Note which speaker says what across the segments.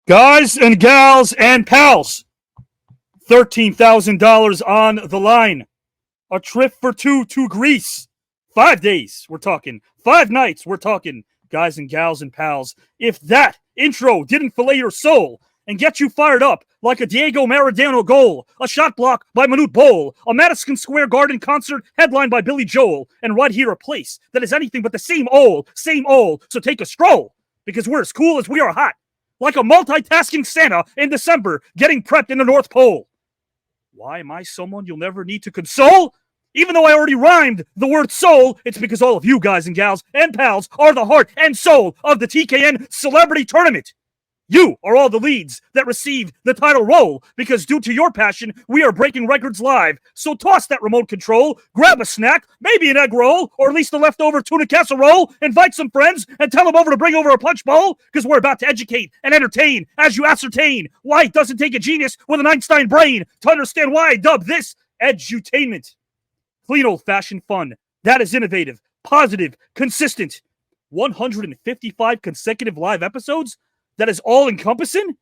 Speaker 1: Guys and gals and pals, $13,000 on the line. A trip for two to Greece. 5 days, we're talking. 5 nights, we're talking. Guys and gals and pals, if that intro didn't fillet your soul and get you fired up like a Diego Maradona goal, a shot block by Manute Bol, a Madison Square Garden concert headlined by Billy Joel, and right here a place that is anything but the same old, so take a stroll, because we're as cool as we are hot. Like a multitasking Santa in December getting prepped in the North Pole. Why am I someone you'll never need to console? Even though I already rhymed the word soul, it's because all of you guys and gals and pals are the heart and soul of the TKN Celebrity Tournament. You are all the leads that received the title role because due to your passion, we are breaking records live. So toss that remote control, grab a snack, maybe an egg roll, or at least a leftover tuna casserole, invite some friends, and tell them over to bring over a punch bowl because we're about to educate and entertain as you ascertain why it doesn't take a genius with an Einstein brain to understand why I dub this edutainment. Clean old-fashioned fun. That is innovative, positive, consistent. 155 consecutive live episodes? That is all-encompassing?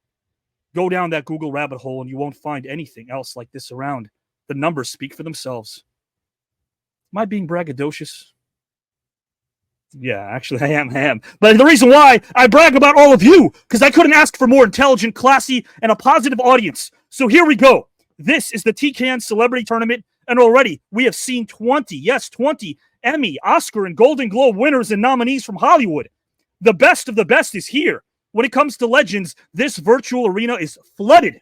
Speaker 1: Go down that Google rabbit hole and you won't find anything else like this around. The numbers speak for themselves. Am I being braggadocious? Yeah, actually, I am. But the reason why I brag about all of you, because I couldn't ask for more intelligent, classy, and a positive audience. So here we go. This is the TKN Celebrity Tournament, and already we have seen 20 Emmy, Oscar, and Golden Globe winners and nominees from Hollywood. The best of the best is here. When it comes to legends, this virtual arena is flooded.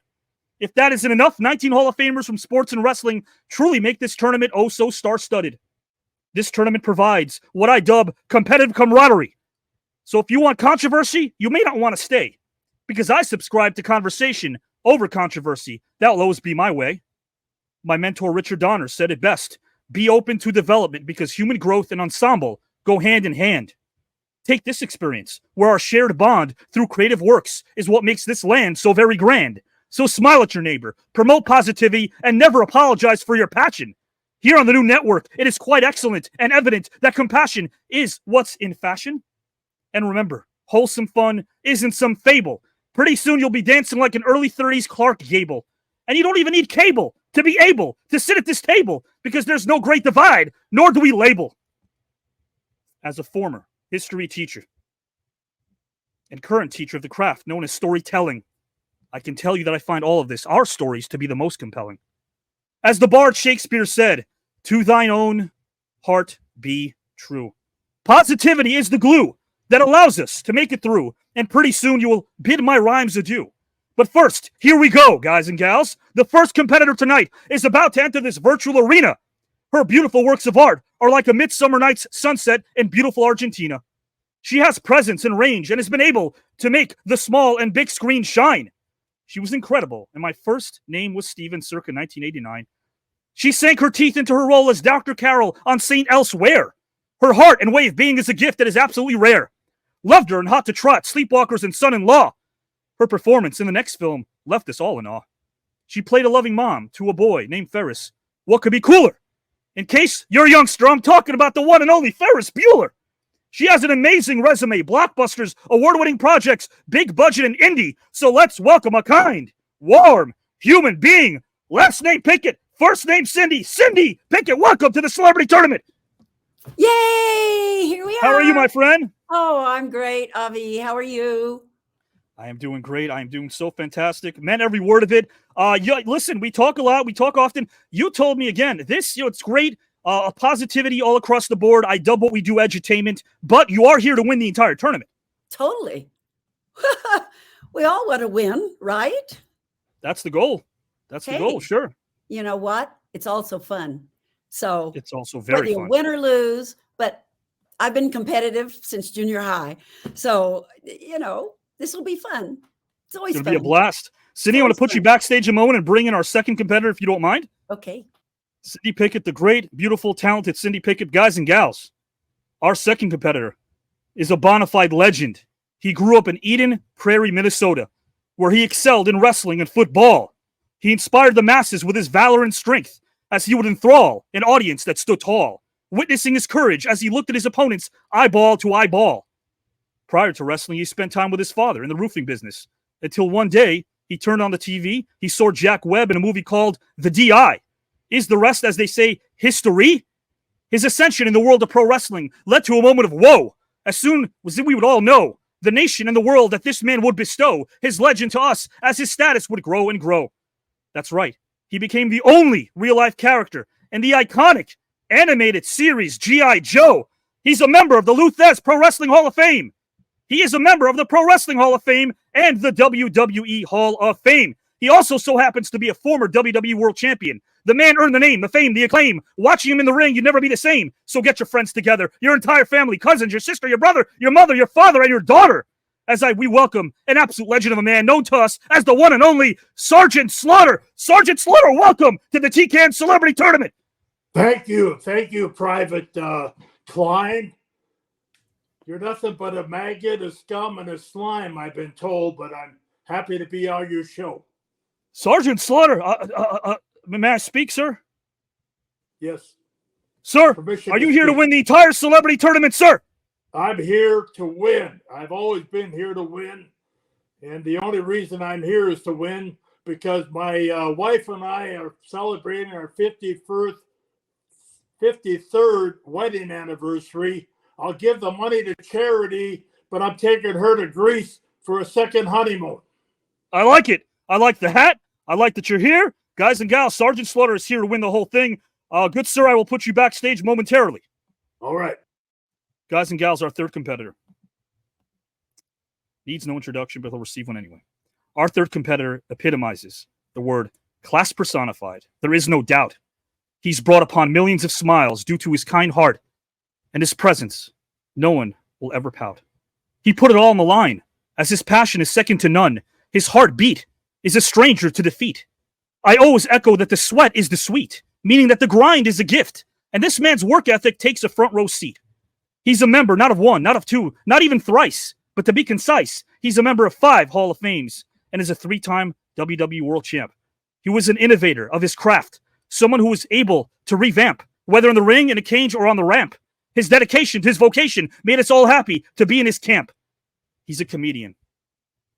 Speaker 1: If that isn't enough, 19 Hall of Famers from sports and wrestling truly make this tournament oh so star-studded. This tournament provides what I dub competitive camaraderie. So if you want controversy, you may not want to stay, because I subscribe to conversation over controversy. That'll always be my way. My mentor Richard Donner said it best: be open to development because human growth and ensemble go hand in hand. Take this experience, where our shared bond through creative works is what makes this land so very grand. So smile at your neighbor, promote positivity, and never apologize for your passion. Here on the new network, it is quite excellent and evident that compassion is what's in fashion. And remember, wholesome fun isn't some fable. Pretty soon you'll be dancing like an early 30s Clark Gable. And you don't even need cable to be able to sit at this table, because there's no great divide, nor do we label. As a former history teacher and current teacher of the craft known as storytelling, I can tell you that I find all of this, our stories, to be the most compelling. As the bard Shakespeare said, to thine own heart be true. Positivity is the glue that allows us to make it through, and pretty soon you will bid my rhymes adieu. But first, here we go, guys and gals. The first competitor tonight is about to enter this virtual arena. Her beautiful works of art are like a midsummer night's sunset in beautiful Argentina. She has presence and range and has been able to make the small and big screen shine. She was incredible, and my first name was Steven circa 1989. She sank her teeth into her role as Dr. Carol on St. Elsewhere. Her heart and way of being is a gift that is absolutely rare. Loved her in Hot to Trot, Sleepwalkers, and Son-in-Law. Her performance in the next film left us all in awe. She played a loving mom to a boy named Ferris. What could be cooler? In case you're a youngster, I'm talking about the one and only Ferris Bueller. She has an amazing resume, blockbusters, award-winning projects, big budget, and indie. So let's welcome a kind, warm, human being. Last name Pickett, first name Cindy. Cindy Pickett, welcome to the Celebrity Tournament.
Speaker 2: Yay! Here we are.
Speaker 1: How are you, my friend?
Speaker 2: Oh, I'm great, Avi. How are you?
Speaker 1: I am doing great. I am doing so fantastic. Meant every word of it. Listen, we talk a lot. We talk often. You told me again, this, it's great. Positivity all across the board. I dub what we do edutainment, but you are here to win the entire tournament.
Speaker 2: Totally. We all want to win, right?
Speaker 1: That's the goal. That's the goal, sure.
Speaker 2: You know what? It's also fun. So
Speaker 1: it's also very fun.
Speaker 2: Whether you win or lose, but I've been competitive since junior high. So, this will be fun. It's always fun.
Speaker 1: It'll be a blast. Cindy, I want to put you backstage a moment and bring in our second competitor, if you don't mind.
Speaker 2: Okay.
Speaker 1: Cindy Pickett, the great, beautiful, talented Cindy Pickett. Guys and gals, our second competitor is a bona fide legend. He grew up in Eden Prairie, Minnesota, where he excelled in wrestling and football. He inspired the masses with his valor and strength as he would enthrall an audience that stood tall, witnessing his courage as he looked at his opponents eyeball to eyeball. Prior to wrestling, he spent time with his father in the roofing business, Until one day, he turned on the TV, he saw Jack Webb in a movie called The D.I. Is the rest, as they say, history? His ascension in the world of pro wrestling led to a moment of woe. As soon as we would all know, the nation and the world that this man would bestow his legend to us as his status would grow and grow. That's right. He became the only real-life character in the iconic animated series G.I. Joe. He's a member of the Luthez Pro Wrestling Hall of Fame. He is a member of the Pro Wrestling Hall of Fame and the WWE Hall of Fame. He also so happens to be a former WWE World Champion. The man earned the name, the fame, the acclaim. Watching him in the ring, you'd never be the same. So get your friends together, your entire family, cousins, your sister, your brother, your mother, your father, and your daughter. We welcome an absolute legend of a man known to us as the one and only Sergeant Slaughter. Sergeant Slaughter, welcome to the TCAN Celebrity Tournament.
Speaker 3: Thank you, Private Klein. You're nothing but a maggot, a scum, and a slime, I've been told, but I'm happy to be on your show.
Speaker 1: Sergeant Slaughter, may I speak, sir?
Speaker 3: Yes.
Speaker 1: Sir, are you here to win the entire celebrity tournament, sir?
Speaker 3: I'm here to win. I've always been here to win. And the only reason I'm here is to win because my wife and I are celebrating our 53rd wedding anniversary. I'll give the money to charity, but I'm taking her to Greece for a second honeymoon.
Speaker 1: I like it. I like the hat. I like that you're here. Guys and gals, Sergeant Slaughter is here to win the whole thing. Good sir, I will put you backstage momentarily.
Speaker 3: All right.
Speaker 1: Guys and gals, our third competitor. Needs no introduction, but he'll receive one anyway. Our third competitor epitomizes the word class personified. There is no doubt. He's brought upon millions of smiles due to his kind heart and his presence. No one will ever pout. He put it all on the line, as his passion is second to none. His heartbeat is a stranger to defeat. I always echo that the sweat is the sweet, meaning that the grind is a gift, and this man's work ethic takes a front row seat. He's a member not of one, not of two, not even thrice, but to be concise, he's a member of 5 Hall of Fames and is a 3-time WWE World Champ. He was an innovator of his craft, someone who was able to revamp, whether in the ring, in a cage, or on the ramp. His dedication to his vocation made us all happy to be in his camp. He's a comedian.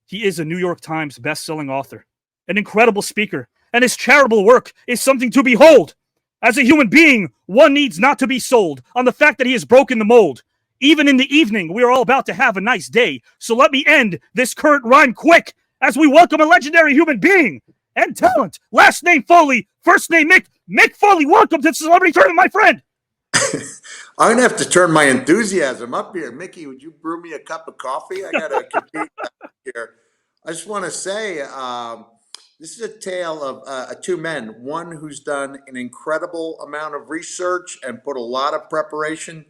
Speaker 1: He is a New York Times best-selling author, an incredible speaker, and his charitable work is something to behold. As a human being, one needs not to be sold on the fact that he has broken the mold. Even in the evening, we are all about to have a nice day. So let me end this current rhyme quick as we welcome a legendary human being and talent. Last name Foley, first name Mick. Mick Foley, welcome to the Celebrity Tournament, my friend.
Speaker 4: I'm going to have to turn my enthusiasm up here. Mickey, would you brew me a cup of coffee? I got to compete here. I just want to say, this is a tale of 2 men, one who's done an incredible amount of research and put a lot of preparation,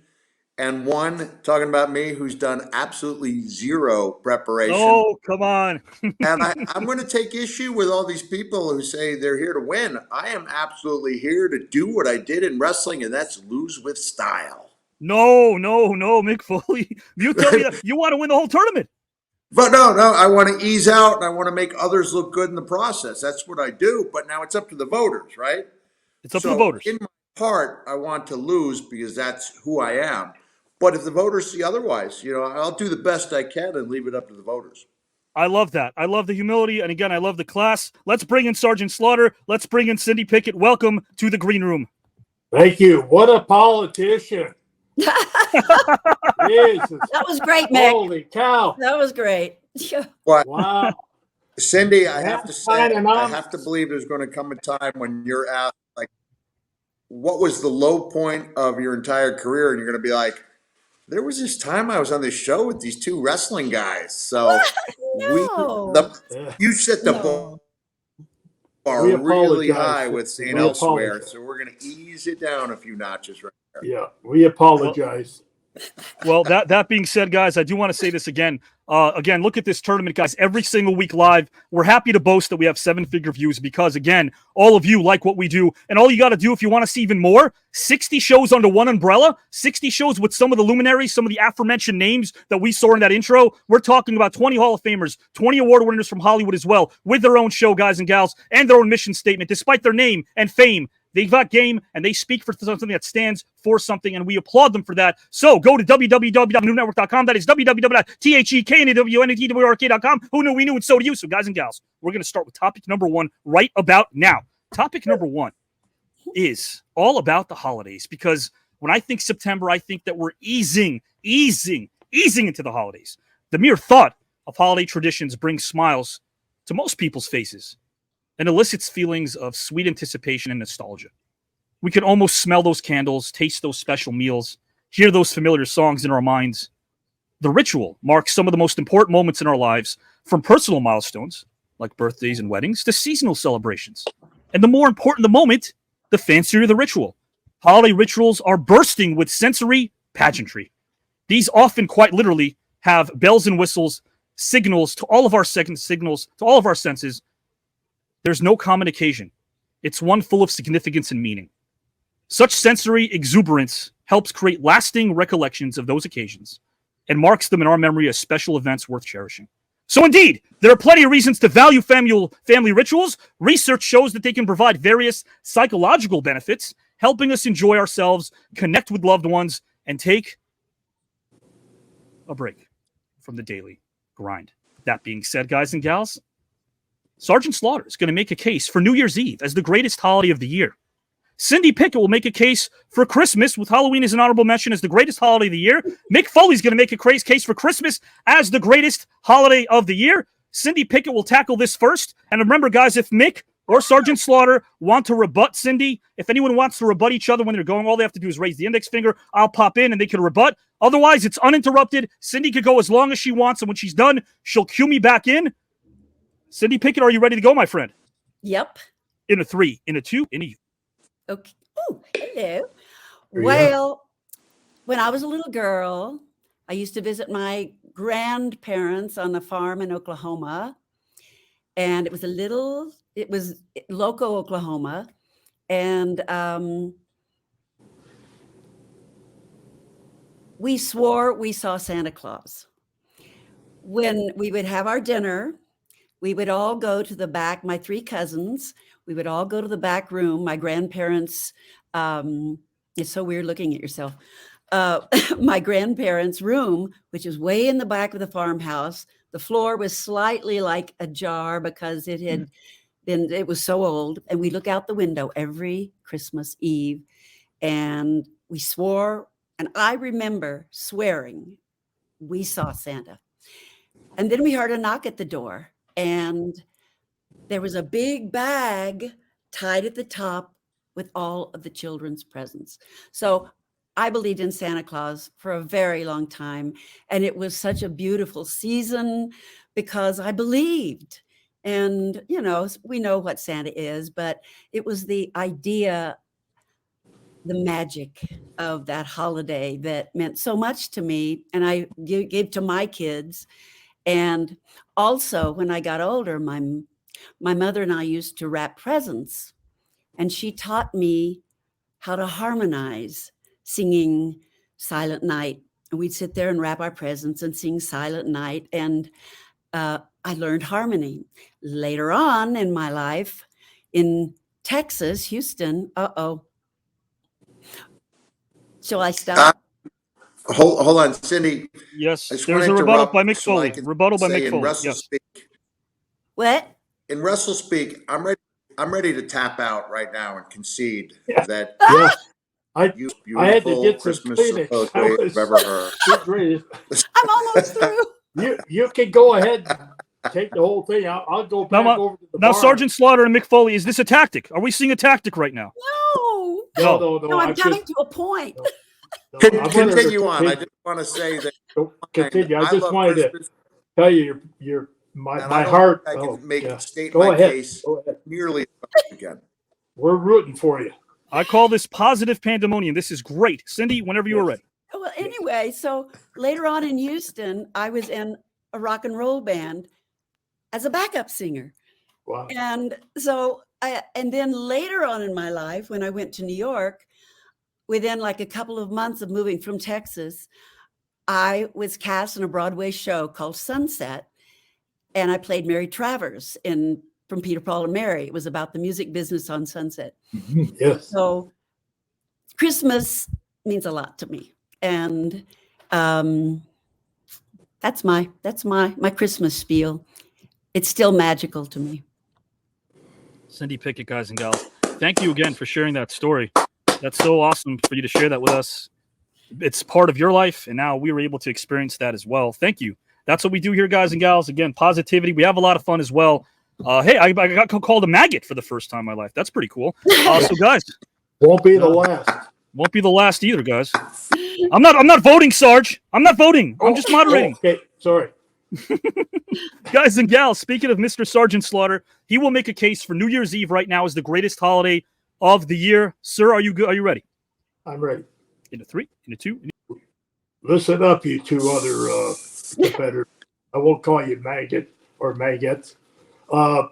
Speaker 4: and one, talking about me, who's done absolutely zero preparation.
Speaker 1: Oh, come on.
Speaker 4: And I'm going to take issue with all these people who say they're here to win. I am absolutely here to do what I did in wrestling, and that's lose with style.
Speaker 1: No, Mick Foley. You tell me that you want to win the whole tournament.
Speaker 4: But no, I want to ease out and I want to make others look good in the process. That's what I do. But now it's up to the voters, right?
Speaker 1: It's up to the voters.
Speaker 4: In my heart, I want to lose because that's who I am. But if the voters see otherwise, I'll do the best I can and leave it up to the voters.
Speaker 1: I love that. I love the humility. And again, I love the class. Let's bring in Sergeant Slaughter. Let's bring in Cindy Pickett. Welcome to the green room.
Speaker 3: Thank you. What a politician. Jesus.
Speaker 2: That was great, Mick.
Speaker 3: Holy cow.
Speaker 2: That was great.
Speaker 4: What?
Speaker 3: Wow.
Speaker 4: Cindy, I have to say, I have to believe there's going to come a time when you're asked, like, what was the low point of your entire career? And you're going to be like, there was this time I was on this show with these 2 wrestling guys. So you set the bar really high with saying elsewhere. So we're going to ease it down a few notches right there.
Speaker 3: Yeah, we apologize.
Speaker 1: Well, that being said, guys, I do want to say this again. Again, look at this tournament, guys. Every single week live, we're happy to boast that we have 7-figure views because, again, all of you like what we do. And all you got to do if you want to see even more, 60 shows under one umbrella, 60 shows with some of the luminaries, some of the aforementioned names that we saw in that intro. We're talking about 20 Hall of Famers, 20 award winners from Hollywood as well, with their own show, guys and gals, and their own mission statement, despite their name and fame They've got game, and they speak for something that stands for something, and we applaud them for that. So go to www.theknewnetwork.com. That is www.theknewnetwork.com. Who knew we knew, and so do you. So guys and gals, we're going to start with topic number 1 right about now. Topic number 1 is all about the holidays, because when I think September, I think that we're easing into the holidays. The mere thought of holiday traditions brings smiles to most people's faces and elicits feelings of sweet anticipation and nostalgia. We can almost smell those candles, taste those special meals, hear those familiar songs in our minds. The ritual marks some of the most important moments in our lives, from personal milestones, like birthdays and weddings, to seasonal celebrations. And the more important the moment, the fancier the ritual. Holiday rituals are bursting with sensory pageantry. These often, quite literally, have bells and whistles, signals to all of our senses. There's no common occasion. It's one full of significance and meaning. Such sensory exuberance helps create lasting recollections of those occasions and marks them in our memory as special events worth cherishing. So indeed, there are plenty of reasons to value family rituals. Research shows that they can provide various psychological benefits, helping us enjoy ourselves, connect with loved ones, and take a break from the daily grind. That being said, guys and gals, Sergeant Slaughter is going to make a case for New Year's Eve as the greatest holiday of the year. Cindy Pickett will make a case for Christmas, with Halloween as an honorable mention, as the greatest holiday of the year. Mick Foley is going to make a case for Christmas as the greatest holiday of the year. Cindy Pickett will tackle this first. And remember, guys, if Mick or Sergeant Slaughter want to rebut Cindy, if anyone wants to rebut each other when they're going, all they have to do is raise the index finger. I'll pop in and they can rebut. Otherwise, it's uninterrupted. Cindy could go as long as she wants, and when she's done, she'll cue me back in. Cindy Pickett, are you ready to go, my friend?
Speaker 2: Yep.
Speaker 1: In a 3, in a 2, in a U.
Speaker 2: Okay. Oh, hello.
Speaker 3: Yeah.
Speaker 2: Well, when I was a little girl, I used to visit my grandparents on a farm in Oklahoma. And it was Loco, Oklahoma. And we swore we saw Santa Claus. When we would have our dinner, we would all go to the back, my 3 cousins, we would all go to the back room. My grandparents, it's so weird looking at yourself. My grandparents' room, which is way in the back of the farmhouse. The floor was slightly like a jar because it was so old. And we look out the window every Christmas Eve, and we swore, and I remember swearing we saw Santa. And then we heard a knock at the door, and there was a big bag tied at the top with all of the children's presents. So I believed in Santa Claus for a very long time. And it was such a beautiful season because I believed. And, we know what Santa is, but it was the idea, the magic of that holiday that meant so much to me. And I gave to my kids. And also, when I got older, my mother and I used to wrap presents, and she taught me how to harmonize, singing Silent Night. And we'd sit there and wrap our presents and sing Silent Night. And I learned harmony. Later on in my life, in Texas, Houston, shall I stop?
Speaker 4: Hold on, Cindy.
Speaker 1: Yes,
Speaker 4: I just
Speaker 1: there's
Speaker 4: want
Speaker 1: a
Speaker 4: to
Speaker 1: rebuttal
Speaker 4: interrupt
Speaker 1: by Mick
Speaker 4: so I
Speaker 1: Foley.
Speaker 4: can
Speaker 1: Rebuttal by
Speaker 4: say
Speaker 1: Mick
Speaker 4: in
Speaker 1: Foley.
Speaker 4: Russell
Speaker 1: Yes.
Speaker 4: speak.
Speaker 2: What?
Speaker 4: In Russell speak, I'm ready to tap out right now and concede that
Speaker 3: Yeah. I
Speaker 4: you
Speaker 3: had to
Speaker 4: beautiful
Speaker 3: get some
Speaker 4: Christmas
Speaker 3: Kleenex.
Speaker 4: poetry I've ever heard.
Speaker 3: Great.
Speaker 2: I'm almost through.
Speaker 3: You can go ahead and take the whole thing. I'll go back over to the
Speaker 1: Now,
Speaker 3: bar.
Speaker 1: Sergeant Slaughter and Mick Foley, is this a tactic? Are we seeing a tactic right now?
Speaker 2: No,
Speaker 3: No.
Speaker 2: I'm coming to a point.
Speaker 4: Continue on. I just want to say that
Speaker 3: Continue. I just
Speaker 4: love
Speaker 3: wanted
Speaker 4: Christmas,
Speaker 3: to tell you, my
Speaker 4: and I don't
Speaker 3: heart.
Speaker 4: think I can state
Speaker 3: Go
Speaker 4: my
Speaker 3: ahead.
Speaker 4: case
Speaker 3: Go ahead.
Speaker 4: nearly as much again.
Speaker 3: We're rooting for you.
Speaker 1: I call this positive pandemonium. This is great. Cindy, whenever you are ready.
Speaker 2: Well, anyway, so later on in Houston, I was in a rock and roll band as a backup singer.
Speaker 3: Wow.
Speaker 2: And so and then later on in my life, when I went to New York, within like a couple of months of moving from Texas, I was cast in a Broadway show called Sunset. And I played Mary Travers in from Peter, Paul, and Mary. It was about the music business on Sunset.
Speaker 3: Yes.
Speaker 2: So Christmas means a lot to me. And that's my Christmas spiel. It's still magical to me.
Speaker 1: Cindy Pickett, guys and gals, thank you again for sharing that story. That's so awesome for you to share that with us. It's part of your life, and now we were able to experience that as well. Thank you. That's what we do here, guys and gals. Again, positivity. We have a lot of fun as well. Hey, I got called a maggot for the first time in my life. That's pretty cool. So, guys,
Speaker 3: Won't be the last.
Speaker 1: won't be the last either, guys. I'm not voting, Sarge. I'm not voting. I'm just moderating.
Speaker 3: Okay, sorry.
Speaker 1: Guys and gals, speaking of Mr. Sergeant Slaughter, he will make a case for New Year's Eve right now as the greatest holiday of the year. Sir, are you good? Are you ready?
Speaker 3: I'm ready.
Speaker 1: Into 3, into 2.
Speaker 3: Listen up, you two other competitors. I won't call you maggot or maggots. My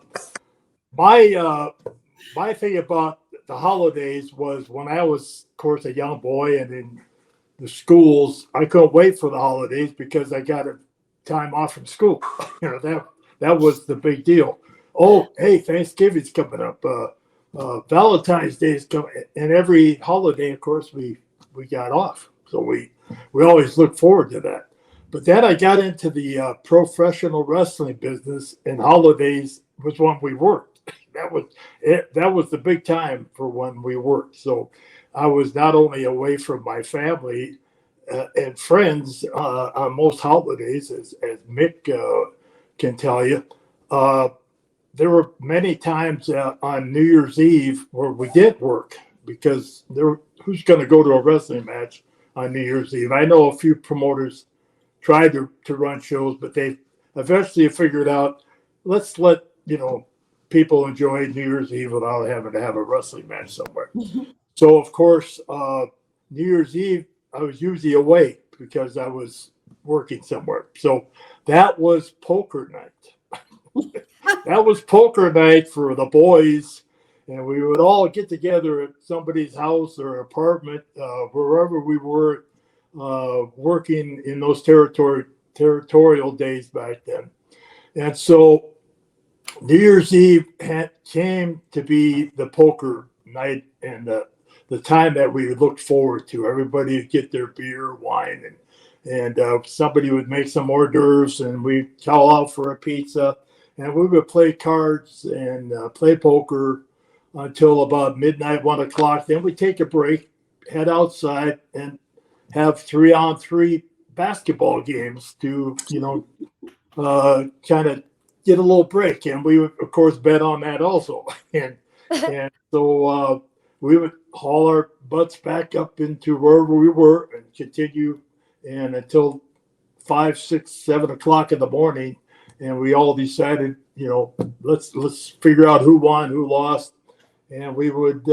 Speaker 3: thing about the holidays was when I was, of course, a young boy and in the schools, I couldn't wait for the holidays because I got a time off from school. That was the big deal. Oh, hey, Thanksgiving's coming up. Valentine's Day is coming, and every holiday, of course, we got off. So we always look forward to that. But then I got into the professional wrestling business, and holidays was when we worked. That was the big time for when we worked. So I was not only away from my family and friends on most holidays, as Mick can tell you. There were many times on New Year's Eve where we did work because who's going to go to a wrestling match on New Year's Eve? I know a few promoters tried to run shows, but they eventually figured out, let's let people enjoy New Year's Eve without having to have a wrestling match somewhere. So, of course, New Year's Eve, I was usually away because I was working somewhere. So that was poker night. That was poker night for the boys. And we would all get together at somebody's house or apartment, wherever we were working in those territorial days back then. And so New Year's Eve came to be the poker night and the time that we looked forward to. Everybody would get their beer, wine, and somebody would make some hors d'oeuvres, and we'd call out for a pizza, and we would play cards and play poker until about midnight, 1 o'clock. Then we'd take a break, head outside, and have 3-on-3 basketball games to, kind of get a little break. And we would, of course, bet on that also. And so we would haul our butts back up into wherever we were and continue and until 5, 6, 7 o'clock in the morning. And we all decided, let's figure out who won, who lost. And we would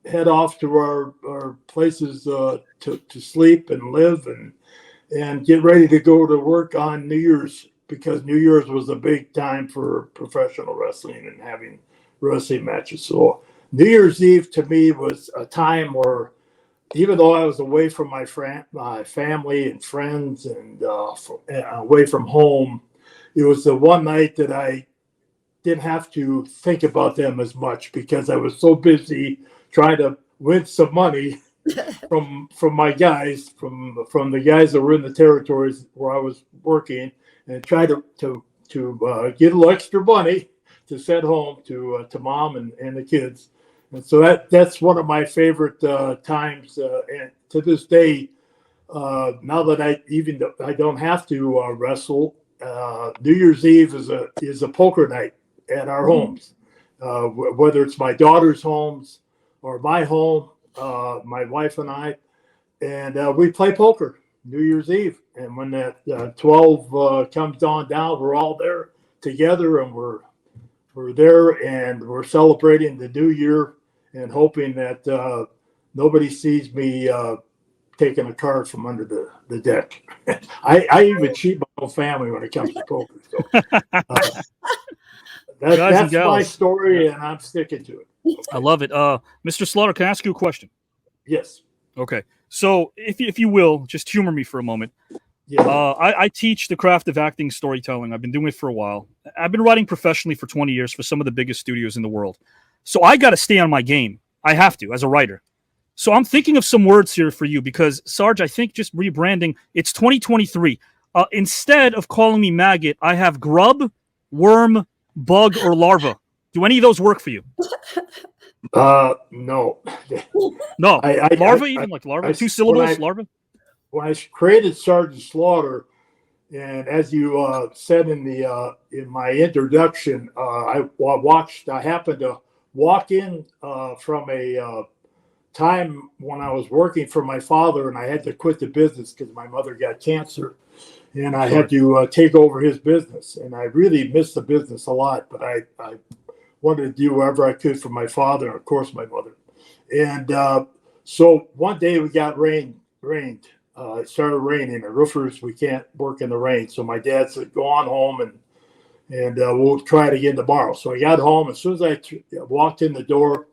Speaker 3: head off to our places to sleep and live and get ready to go to work on New Year's, because New Year's was a big time for professional wrestling and having wrestling matches. So New Year's Eve to me was a time where, even though I was away from my family and friends and away from home, it was the one night that I didn't have to think about them as much because I was so busy trying to win some money from my guys, from the guys that were in the territories where I was working, and try to get a little extra money to send home to mom and the kids. And so that's one of my favorite times. And to this day, now that I don't have to wrestle, New Year's Eve is a poker night at our homes, whether it's my daughter's homes or my home, my wife and I, and we play poker New Year's Eve. And when that 12 comes on down, we're all there together, and we're there, and we're celebrating the new year and hoping that nobody sees me taking a card from under the deck. I even cheat my own family when it comes to poker. So, that's my story, and I'm sticking to it.
Speaker 1: I love it. Mr. Slaughter, can I ask you a question?
Speaker 3: Yes.
Speaker 1: Okay. So if you will, just humor me for a moment.
Speaker 3: Yeah.
Speaker 1: I teach the craft of acting storytelling. I've been doing it for a while. I've been writing professionally for 20 years for some of the biggest studios in the world. So I got to stay on my game. I have to, as a writer. So I'm thinking of some words here for you because, Sarge, I think just rebranding, it's 2023. Instead of calling me maggot, I have grub, worm, bug, or larva. Do any of those work for you?
Speaker 3: No.
Speaker 1: No. Larva,
Speaker 3: I,
Speaker 1: even like larva?
Speaker 3: I-
Speaker 1: 2 syllables, larva?
Speaker 3: when I created Sergeant Slaughter, and as you said in my introduction, I happened to walk in from a time when I was working for my father, and I had to quit the business because my mother got cancer, and I had to take over his business, and I really missed the business a lot, but I wanted to do whatever I could for my father, and of course my mother, and so one day we got rained. It started raining. The roofers, we can't work in the rain. So my dad said, "Go on home and we'll try it again tomorrow." So I got home. As soon as I walked in the door,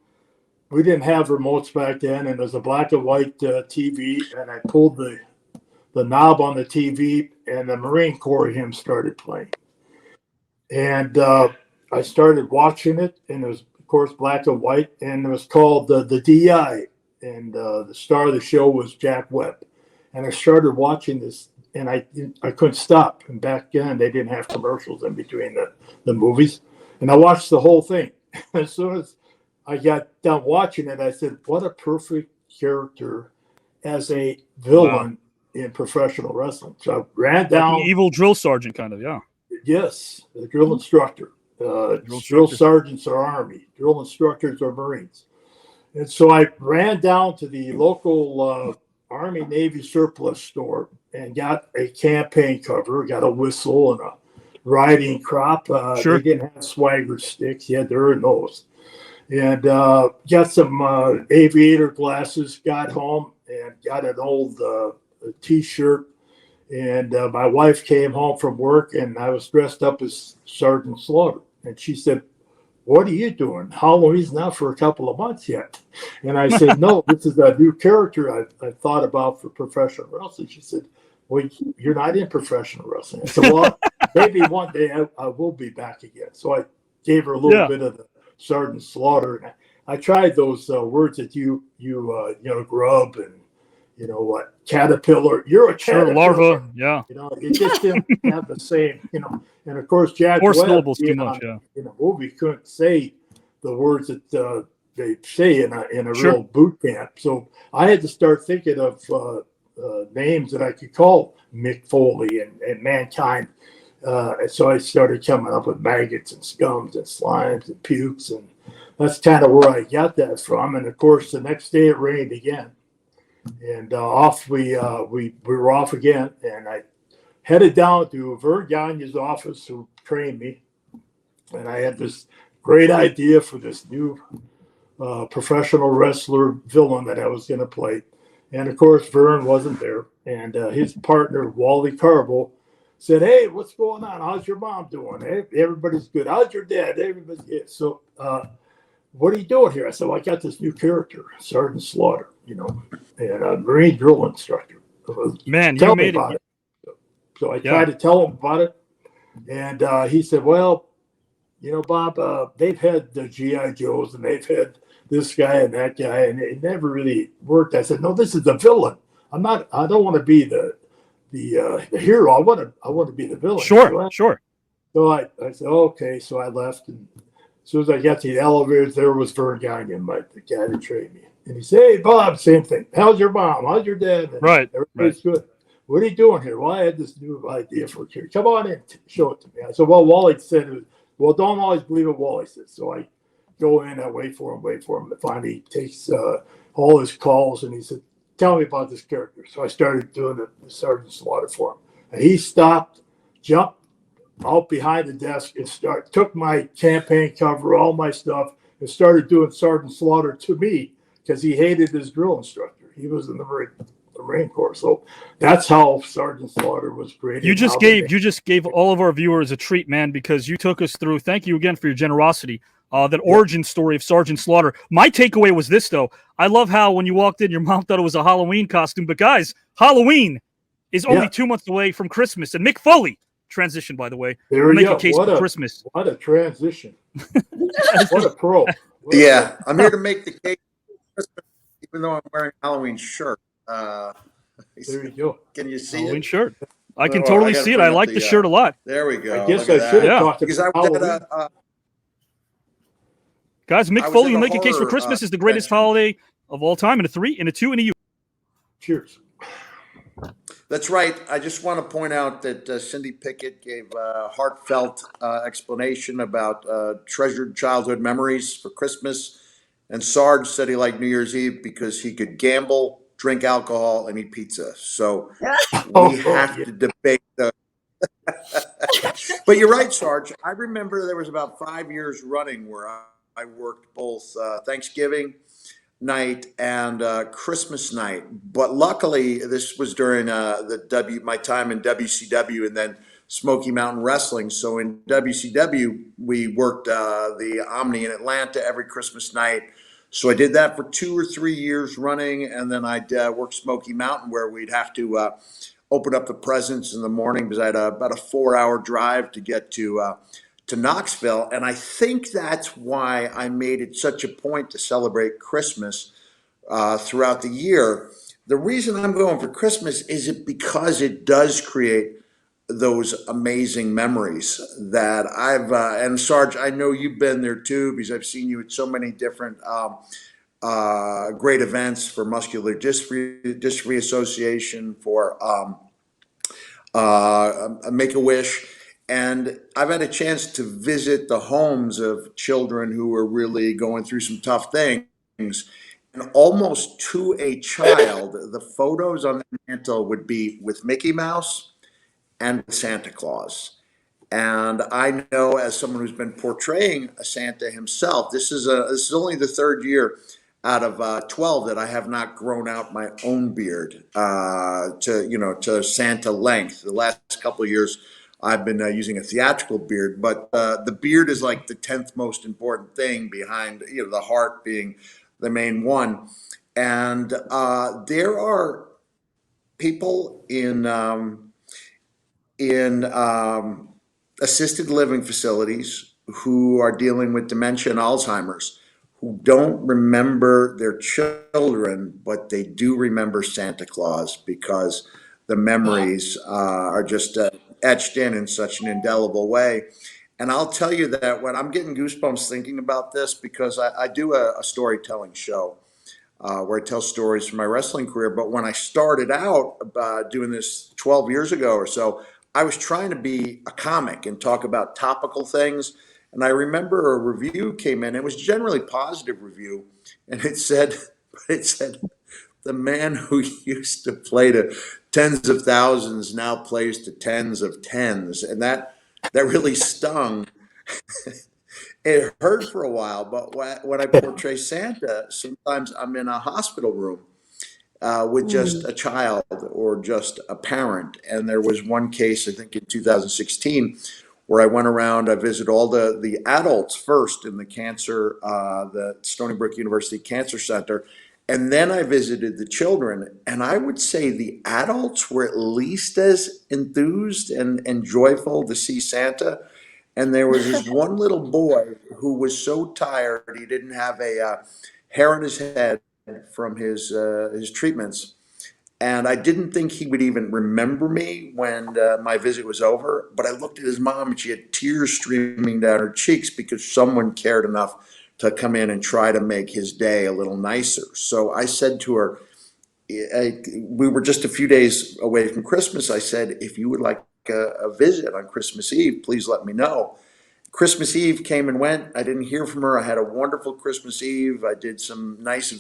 Speaker 3: we didn't have remotes back then, and there's a black and white TV. And I pulled the knob on the TV, and the Marine Corps hymn started playing. And I started watching it, and it was, of course, black and white, and it was called the DI, and the star of the show was Jack Webb. And I started watching this, and I couldn't stop. And back then, they didn't have commercials in between the movies. And I watched the whole thing. As soon as I got done watching it, I said, what a perfect character as a villain in professional wrestling. So I ran down.
Speaker 1: Like an evil drill sergeant, kind of, yeah.
Speaker 3: Yes, the drill instructor. Drill sergeants are Army. Drill instructors are Marines. And so I ran down to the local Army Navy surplus store and got a campaign cover, got a whistle and a riding crop.
Speaker 1: Sure.
Speaker 3: They didn't have swagger sticks. You had to earn those. And got some aviator glasses, got home and got an old T-shirt. And my wife came home from work, and I was dressed up as Sergeant Slaughter. And she said, "What are you doing? Halloween's not for a couple of months yet." And I said, "No, this is a new character I thought about for professional wrestling." She said, "Well, you're not in professional wrestling." I said, "Well, maybe one day I will be back again." So I gave her a little bit of the Sergeant Slaughter. And I tried those words that you grub and, caterpillar. You're a caterpillar.
Speaker 1: Larva, yeah.
Speaker 3: It just didn't have the same, And of course, Jack
Speaker 1: Or
Speaker 3: Webb,
Speaker 1: syllables too much, yeah.
Speaker 3: in a movie, couldn't say the words that they say in a real boot camp. So I had to start thinking of names that I could call Mick Foley and Mankind. And so I started coming up with maggots and scums and slimes and pukes, and that's kind of where I got that from. And of course, the next day it rained again, and off we were off again, and I headed down to Vern Gagne's office, who trained me, and I had this great idea for this new professional wrestler villain that I was going to play. And of course, Vern wasn't there, and his partner Wally Carbo said, "Hey, what's going on? How's your mom doing? Hey, everybody's good. How's your dad? Everybody's good." So, what are you doing here? I said, "Well, I got this new character, Sergeant Slaughter, and a Marine drill instructor."
Speaker 1: Man,
Speaker 3: Tell
Speaker 1: you
Speaker 3: me
Speaker 1: made
Speaker 3: about
Speaker 1: it.
Speaker 3: So I tried to tell him about it, and he said, "Well, Bob, they've had the GI Joes, and they've had this guy and that guy, and it never really worked." I said, "No, this is the villain. I don't want to be the hero. I want to be the villain."
Speaker 1: Sure.
Speaker 3: So I said, "Okay." So I left, and as soon as I got to the elevators, there was Vern Gagne, the guy that trained me, and he said, "Hey, Bob, same thing. How's your mom? How's your dad?" And everybody's good. "What are you doing here?" "Well, I had this new idea for a character. Come on in, show it to me." I said, "Well, Wally said, well, don't always believe what Wally says." So I go in, I wait for him. And finally, he takes all his calls, and he said, "Tell me about this character." So I started doing the Sergeant Slaughter for him. And he stopped, jumped out behind the desk, and took my campaign cover, all my stuff, and started doing Sergeant Slaughter to me because he hated his drill instructor. He was in the Marine Corps. So that's how Sergeant Slaughter was created.
Speaker 1: You just gave all of our viewers a treat, man, because you took us through. Thank you again for your generosity. That origin story of Sergeant Slaughter. My takeaway was this, though. I love how when you walked in, your mom thought it was a Halloween costume. But guys, Halloween is only
Speaker 3: Yeah.
Speaker 1: 2 months away from Christmas. And Mick Foley, transition, by the way,
Speaker 3: There
Speaker 1: will
Speaker 3: we
Speaker 1: make
Speaker 3: go.
Speaker 1: a case for Christmas.
Speaker 3: What a transition. What a pro. What a
Speaker 4: Yeah, I'm here to make the case for Christmas, even though I'm wearing a Halloween shirt.
Speaker 3: pro. There you go.
Speaker 4: Can you see
Speaker 1: Halloween
Speaker 4: it?
Speaker 1: shirt. I can
Speaker 4: Oh,
Speaker 1: totally
Speaker 4: gotta
Speaker 1: see it.
Speaker 4: bring
Speaker 1: I
Speaker 4: up
Speaker 1: like the shirt a lot.
Speaker 4: There we go.
Speaker 3: I guess
Speaker 4: Look at
Speaker 3: I should have
Speaker 1: Yeah.
Speaker 3: talked
Speaker 4: Because I
Speaker 3: about
Speaker 4: was
Speaker 3: Halloween.
Speaker 4: at
Speaker 1: Guys, Mick
Speaker 4: I was
Speaker 1: Foley
Speaker 4: at
Speaker 1: will
Speaker 4: a
Speaker 1: make a case for
Speaker 4: horror,
Speaker 1: Christmas is the greatest
Speaker 4: convention.
Speaker 1: holiday of all time. And a 3, and a 2, and a U.
Speaker 3: Cheers.
Speaker 4: That's right. I just want to point out that Cindy Pickett gave a heartfelt explanation about treasured childhood memories for Christmas. And Sarge said he liked New Year's Eve because he could gamble, drink alcohol, and eat pizza. So we have to debate the. But you're right, Sarge. I remember there was about 5 years running where I worked both Thanksgiving night and Christmas night. But luckily, this was during my time in WCW and then Smoky Mountain Wrestling. So in WCW, we worked the Omni in Atlanta every Christmas night. So I did that for 2 or 3 years running, and then I'd work Smoky Mountain where we'd have to open up the presents in the morning because I had about a 4-hour drive to get to Knoxville. And I think that's why I made it such a point to celebrate Christmas throughout the year. The reason I'm going for Christmas is because it does create those amazing memories that I've, and Sarge, I know you've been there too, because I've seen you at so many different great events for Muscular Dystrophy Association, for Make-A-Wish. And I've had a chance to visit the homes of children who are really going through some tough things. And almost to a child, the photos on the mantle would be with Mickey Mouse and Santa Claus. And I know, as someone who's been portraying a Santa himself, this is only the 3rd year out of 12 that I have not grown out my own beard to Santa length. The last couple of years, I've been using a theatrical beard, but the beard is like the 10th most important thing behind the heart being the main one. And there are people in assisted living facilities who are dealing with dementia and Alzheimer's, who don't remember their children, but they do remember Santa Claus because the memories are just etched in such an indelible way. And I'll tell you that when I'm getting goosebumps thinking about this, because I do a storytelling show where I tell stories from my wrestling career. But when I started out doing this 12 years ago or so, I was trying to be a comic and talk about topical things. And I remember a review came in. It was generally positive review, and it said, the man who used to play to tens of thousands now plays to tens of tens, and that really stung. It hurt for a while, but when I portray Santa, sometimes I'm in a hospital room with just a child or just a parent. And there was one case, I think in 2016, where I went around, I visited all the adults first in the the Stony Brook University Cancer Center. And then I visited the children. And I would say the adults were at least as enthused and joyful to see Santa. And there was this one little boy who was so tired he didn't have a hair on his head from his treatments, and I didn't think he would even remember me when my visit was over. But I looked at his mom, and she had tears streaming down her cheeks because someone cared enough to come in and try to make his day a little nicer. So I said to her, we were just a few days away from Christmas. I said, if you would like a visit on Christmas Eve, please let me know. Christmas Eve came and went. I didn't hear from her. I had a wonderful Christmas Eve. I did some nice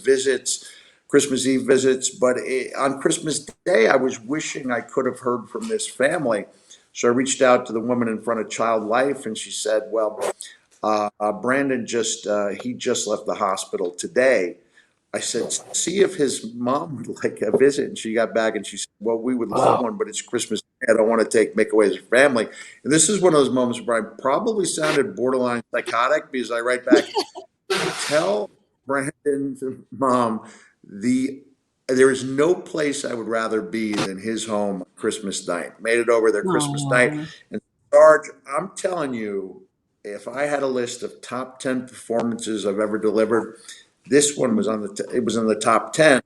Speaker 4: Christmas Eve visits. But on Christmas Day, I was wishing I could have heard from this family. So I reached out to the woman in front of Child Life, and she said, well, Brandon he just left the hospital today. I said, see if his mom would like a visit. And she got back and she said, well, we would love one, but it's Christmas Day. I don't want to make away his family. And this is one of those moments where I probably sounded borderline psychotic because I write back, tell Brandon's mom the there is no place I would rather be than his home on Christmas night. Made it over there Christmas night.
Speaker 2: Aw.
Speaker 4: And Sarge, I'm telling you, if I had a list of top 10 performances I've ever delivered, this one was it was in the top 10.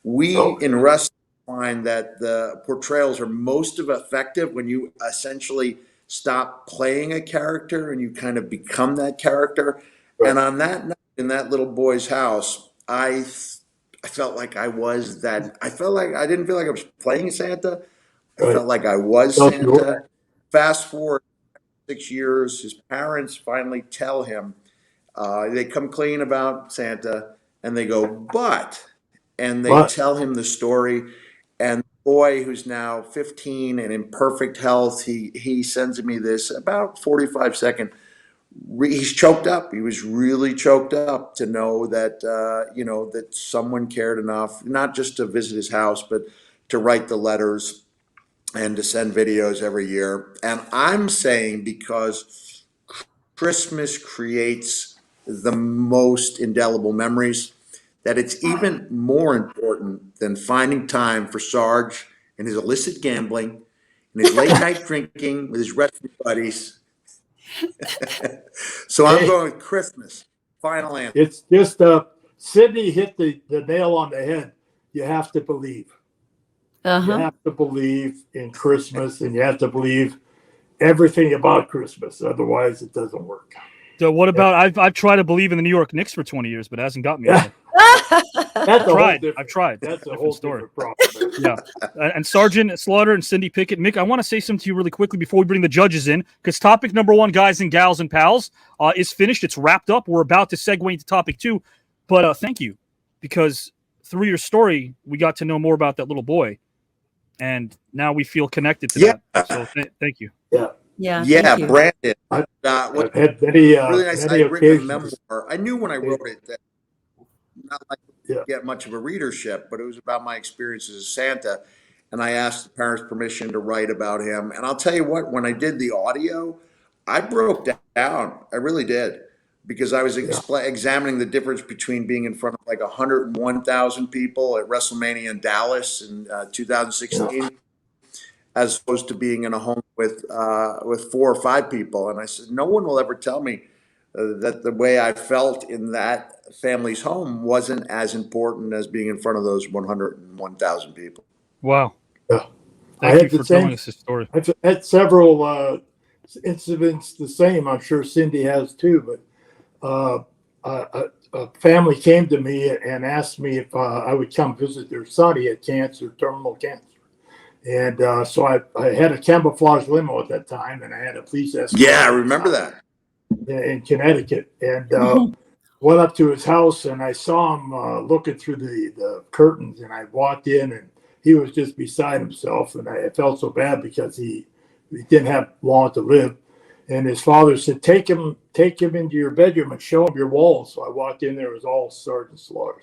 Speaker 4: We in wrestling find that the portrayals are most effective when you essentially stop playing a character and you kind of become that character.
Speaker 3: Right.
Speaker 4: And on that night in that little boy's house, I felt like I was that. I felt like I didn't feel like I was playing Santa. I
Speaker 3: Right.
Speaker 4: felt like I was
Speaker 3: Felt you were.
Speaker 4: Santa. Fast forward 6 years, his parents finally tell him, they come clean about Santa and they go, and they
Speaker 3: But
Speaker 4: tell him the story. And the boy, who's now 15 and in perfect health, he sends me this about 45-second. He's choked up. He was really choked up to know that, that someone cared enough, not just to visit his house, but to write the letters and to send videos every year. And I'm saying because Christmas creates the most indelible memories, that it's even more important than finding time for Sarge and his illicit gambling and his late night drinking with his wrestling buddies. So I'm going with Christmas. Final answer.
Speaker 3: it's just Sydney hit the nail on the head. You have to believe. You
Speaker 2: Uh-huh.
Speaker 3: have to believe in Christmas, and you have to believe everything about Christmas. Otherwise, it doesn't work.
Speaker 1: So what about I've tried to believe in the New York Knicks for 20 years, but it hasn't got me.
Speaker 3: Yeah. That's a whole
Speaker 1: I've
Speaker 3: different.
Speaker 1: tried.
Speaker 3: That's a
Speaker 1: Different
Speaker 3: whole
Speaker 1: story.
Speaker 3: different problem.
Speaker 1: Yeah. And Sergeant Slaughter and Cindy Pickett. Mick, I want to say something to you really quickly before we bring the judges in, because topic number 1, guys and gals and pals, is finished. It's wrapped up. We're about to segue into topic 2. But thank you, because through your story, we got to know more about that little boy. And now we feel connected to that. So thank you.
Speaker 2: Yeah.
Speaker 4: Yeah,
Speaker 2: Thank you.
Speaker 4: Brandon.
Speaker 3: I've had many,
Speaker 4: Really nice.
Speaker 3: many
Speaker 4: I'd written a
Speaker 3: occasions.
Speaker 4: memoir. I knew when I wrote it that not like
Speaker 3: Yeah.
Speaker 4: get much of a readership, but it was about my experiences as Santa. And I asked the parents' permission to write about him. And I'll tell you what, when I did the audio, I broke down. I really did, because I was examining the difference between being in front of like 101,000 people at WrestleMania in Dallas in 2016. As opposed to being in a home with 4 or 5 people. And I said, no one will ever tell me that the way I felt in that family's home wasn't as important as being in front of those 101,000 people.
Speaker 1: Wow.
Speaker 3: Yeah.
Speaker 1: Thank you for telling us this story.
Speaker 3: I've had several incidents the same. I'm sure Cindy has too. But a family came to me and asked me if I would come visit their son. He had cancer, terminal cancer. And so I had a camouflage limo at that time, and I had a police escort.
Speaker 4: Yeah, I remember that.
Speaker 3: In Connecticut. And went up to his house, and I saw him looking through the curtains, and I walked in, and he was just beside himself. And I felt so bad because he didn't have long to live. And his father said, take him into your bedroom and show him your walls. So I walked in there, it was all Sergeant Slaughter.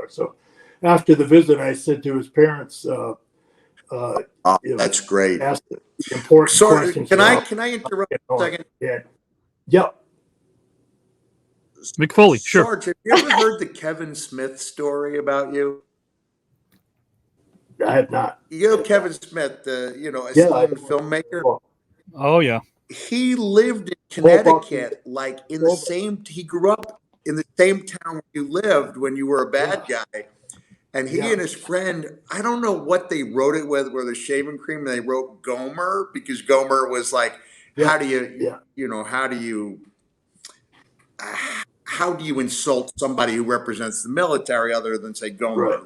Speaker 3: So after the visit, I said to his parents,
Speaker 4: That's great.
Speaker 3: asked the important questions.
Speaker 4: Can I interrupt a second?
Speaker 3: Yeah.
Speaker 1: Mick Foley, sure.
Speaker 4: Sarge, have you ever heard the Kevin Smith story about you?
Speaker 3: I have not.
Speaker 4: You know Kevin Smith, esteemed filmmaker.
Speaker 1: Oh, yeah.
Speaker 4: He lived in Connecticut, he grew up in the same town where you lived when you were a bad guy. And he and his friend, I don't know what they wrote it with shaving cream, and they wrote Gomer, because Gomer was like, how do you insult somebody who represents the military other than say Gomer,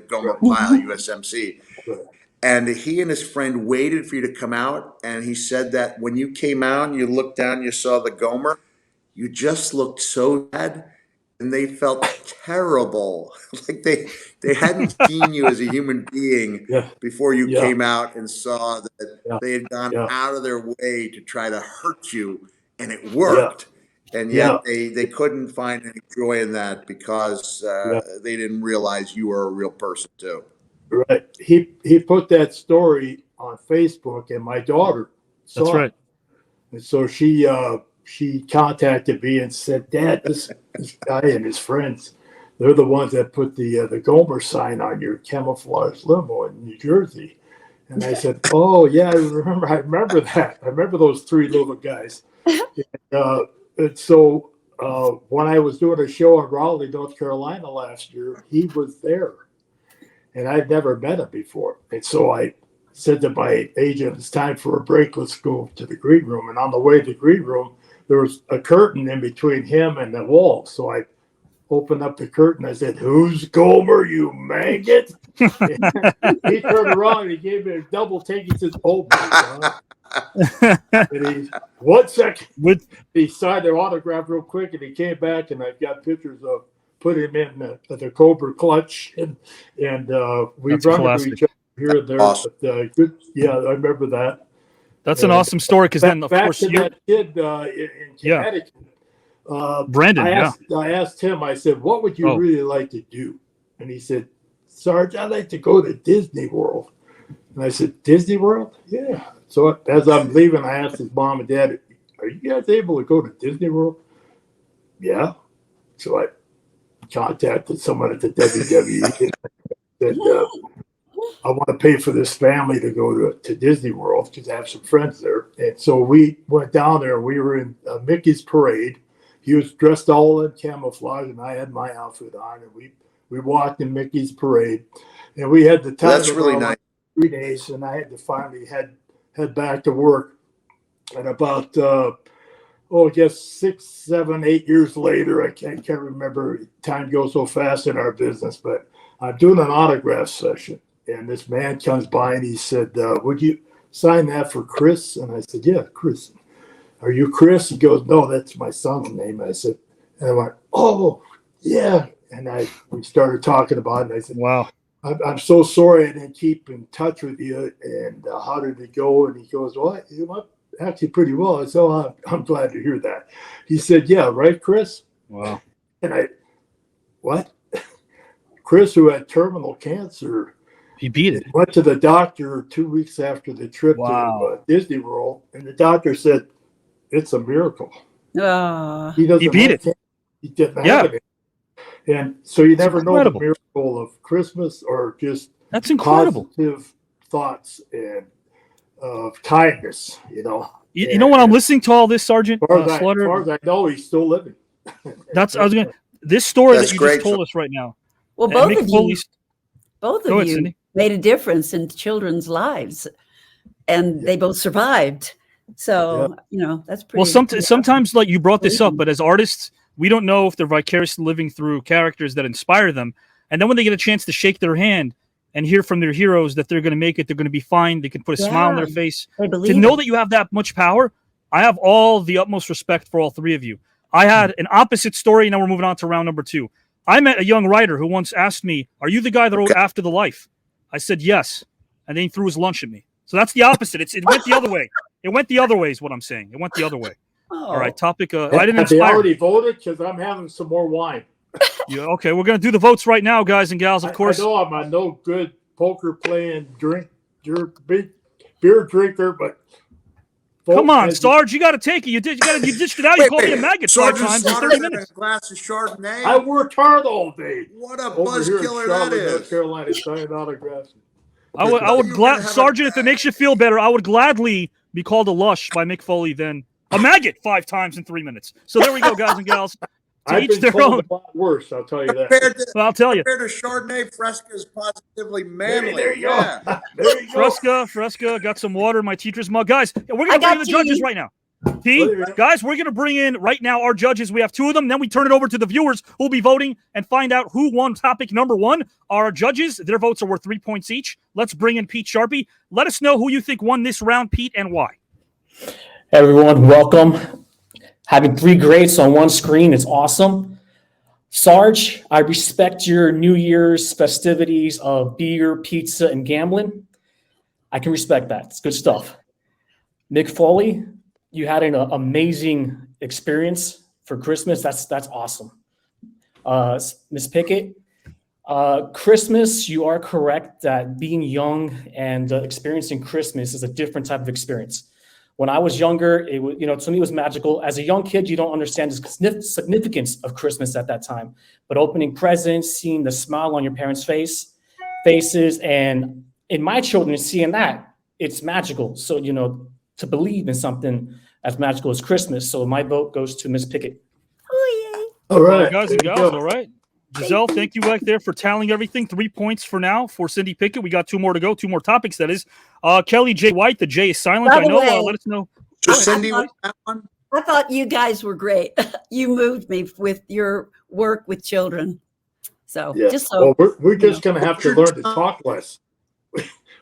Speaker 4: Gomer Pyle, USMC.
Speaker 3: Right.
Speaker 4: And he and his friend waited for you to come out. And he said that when you came out and you looked down, you saw the Gomer, you just looked so bad. And they felt terrible, like they hadn't seen you as a human being before you came out and saw that they had gone out of their way to try to hurt you, and it worked. And yet they couldn't find any joy in that because they didn't realize you were a real person too.
Speaker 3: Right. He put that story on Facebook, and my daughter saw it. And so she contacted me and said, Dad, this guy and his friends, they're the ones that put the Gomer sign on your camouflage limo in New Jersey. And I said, oh, yeah, I remember that. I remember those three little guys. And so when I was doing a show in Raleigh, North Carolina last year, he was there. And I'd never met him before. And so I said to my agent, it's time for a break. Let's go to the green room. And on the way to the green room, there was a curtain in between him and the wall. So I opened up the curtain. I said, who's Gomer, you maggot? He turned around and he gave me a double take. He says, oh, my God. And 1 second. He signed their autograph real quick and he came back and I've got pictures of put him in the Cobra clutch and we run into each other here and there.
Speaker 4: Awesome.
Speaker 3: But good, yeah, I remember that.
Speaker 1: That's an awesome story because then, of course,
Speaker 3: that kid in Connecticut.
Speaker 1: Brandon,
Speaker 3: I asked him, I said, what would you really like to do? And he said, Sarge, I'd like to go to Disney World. And I said, Disney World? Yeah. So as I'm leaving, I asked his mom and dad, are you guys able to go to Disney World? Yeah. So I contacted someone at the WWE and said, I want to pay for this family to go to Disney World because I have some friends there. And so we went down there. We were in Mickey's parade. He was dressed all in camouflage, and I had my outfit on. And we walked in Mickey's parade, and we had the time.
Speaker 4: That's really nice.
Speaker 3: 3 days, and I had to finally head back to work. And about I guess 6, 7, 8 years later, I can't remember. Time goes so fast in our business, but I'm doing an autograph session. And this man comes by and he said, would you sign that for Chris? And I said, yeah, Chris. Are you Chris? He goes, no, that's my son's name. I said, and I went, oh, yeah. And we started talking about it. And I said,
Speaker 1: wow,
Speaker 3: I'm so sorry I didn't keep in touch with you. And how did it go? And he goes, well, it went actually pretty well. I said, oh, I'm glad to hear that. He said, yeah, right, Chris?
Speaker 1: Wow.
Speaker 3: And what? Chris, who had terminal cancer,
Speaker 1: he beat it.
Speaker 3: Went to the doctor 2 weeks after the trip to Disney World, and the doctor said, it's a miracle. He
Speaker 1: beat it.
Speaker 3: He didn't have it. And so you never know the miracle of Christmas or just
Speaker 1: that's incredible
Speaker 3: positive thoughts and of kindness, you know.
Speaker 1: You know, when I'm listening to all this, Sergeant Slaughter,
Speaker 3: as far as I know, he's still living.
Speaker 1: This story that you just told us right now.
Speaker 2: Well, both of you made a difference in children's lives, and they both survived. So, that's pretty.
Speaker 1: Well, sometimes, like you brought this up, but as artists, we don't know if they're vicariously living through characters that inspire them. And then when they get a chance to shake their hand and hear from their heroes that they're going to make it, they're going to be fine, they can put a smile on their face. To know that you have that much power, I have all the utmost respect for all three of you. I had an opposite story. Now we're moving on to round number 2. I met a young writer who once asked me, are you the guy that wrote After the Life? I said, yes. And then he threw his lunch at me. So that's the opposite. It went the other way. It went the other way is what I'm saying. It went the other way.
Speaker 2: Oh.
Speaker 1: All right, topic. I didn't
Speaker 3: inspire. They already
Speaker 1: you.
Speaker 3: Voted because I'm having some more wine.
Speaker 1: Yeah, okay, we're going to do the votes right now, guys and gals, of course.
Speaker 3: I know I'm a no good poker playing, beer drinker, but
Speaker 1: come on, Sarge, you got to take it. You dished it out. You called me a maggot 5 times in 30 minutes.
Speaker 4: A glass of Chardonnay.
Speaker 3: I worked hard all day.
Speaker 4: What a buzzkiller that is.
Speaker 3: North Carolina, signing autographs.
Speaker 1: I would Sergeant, if it makes you feel better, I would gladly be called a lush by Mick Foley than a maggot 5 times in 3 minutes. So there we go, guys and gals.
Speaker 3: I've been told a lot worse, I'll tell you that.
Speaker 1: I'll tell you.
Speaker 4: Compared to Chardonnay, Fresca is positively manly.
Speaker 3: There you go. There you
Speaker 1: go. Fresca, got some water in my teacher's mug. Guys, we're going to bring in the judges right now. Guys, we're going to bring in right now our judges. We have 2 of them. Then we turn it over to the viewers who will be voting and find out who won topic number 1. Our judges, their votes are worth 3 points each. Let's bring in Pete Sharpie. Let us know who you think won this round, Pete, and why.
Speaker 5: Hey everyone, welcome. Having 3 greats on one screen is awesome. Sarge, I respect your New Year's festivities of beer, pizza, and gambling. I can respect that. It's good stuff. Mick Foley, you had an amazing experience for Christmas. That's awesome. Miss Pickett, Christmas, you are correct that being young and experiencing Christmas is a different type of experience. When I was younger, it was, to me, it was magical. As a young kid, you don't understand the significance of Christmas at that time. But opening presents, seeing the smile on your parents' faces, and in my children, seeing that, it's magical. So, to believe in something as magical as Christmas. So my vote goes to Miss Pickett.
Speaker 2: Oh,
Speaker 3: All right,
Speaker 1: guys and
Speaker 3: there you
Speaker 1: gals,
Speaker 3: go.
Speaker 1: all right. Giselle, thank you back there for tallying everything. 3 points for now for Cindy Pickett. We got 2 more to go, 2 more topics, that is. Kelly J. White, the J is silent.
Speaker 2: By
Speaker 1: I
Speaker 2: the
Speaker 1: know.
Speaker 2: way,
Speaker 1: Let us know.
Speaker 4: So Cindy was that one?
Speaker 2: I thought you guys were great. You moved me with your work with children. So
Speaker 3: Yeah.
Speaker 2: just so
Speaker 3: Well, we're just going to have to learn to talk less.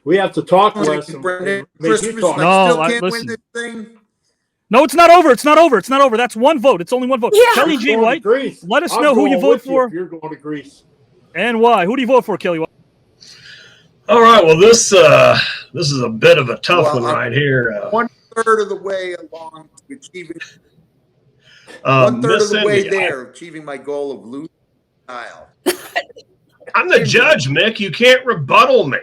Speaker 3: We have to talk less and
Speaker 4: Brendan,
Speaker 3: make you
Speaker 4: Christmas,
Speaker 3: talk.
Speaker 1: No,
Speaker 4: I still can't
Speaker 1: listen.
Speaker 4: win this thing.
Speaker 1: No, it's not over. It's not over. It's not over. That's 1 vote. It's only 1 vote.
Speaker 2: Yeah.
Speaker 1: Kelly
Speaker 3: You're
Speaker 1: J.
Speaker 3: going to
Speaker 1: White,
Speaker 3: Greece.
Speaker 1: let us
Speaker 3: I'm
Speaker 1: know who you
Speaker 3: going
Speaker 1: vote
Speaker 3: with
Speaker 1: for
Speaker 3: if you're going to Greece.
Speaker 1: and why. Who do you vote for, Kelly White?
Speaker 6: All right. Well, this is a bit of a tough one
Speaker 4: I'm
Speaker 6: right here.
Speaker 4: 1/3 of the way along to achieving 1/3
Speaker 6: Miss
Speaker 4: of the way
Speaker 6: Cindy,
Speaker 4: there, achieving my goal of losing style.
Speaker 6: I'm the judge, Mick. You can't rebuttal me.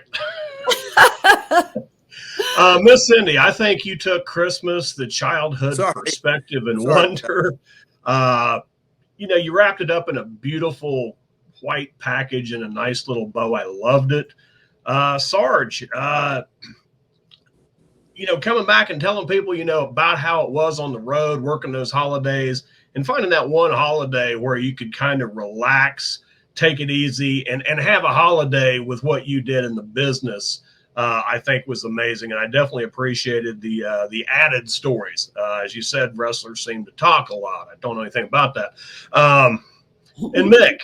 Speaker 6: Miss Cindy, I think you took Christmas, the childhood perspective and wonder. You wrapped it up in a beautiful white package and a nice little bow. I loved it. Sarge, coming back and telling people, about how it was on the road, working those holidays, and finding that one holiday where you could kind of relax, take it easy, and have a holiday with what you did in the business, I think was amazing. And I definitely appreciated the added stories. As you said, wrestlers seem to talk a lot. I don't know anything about that. And Mick,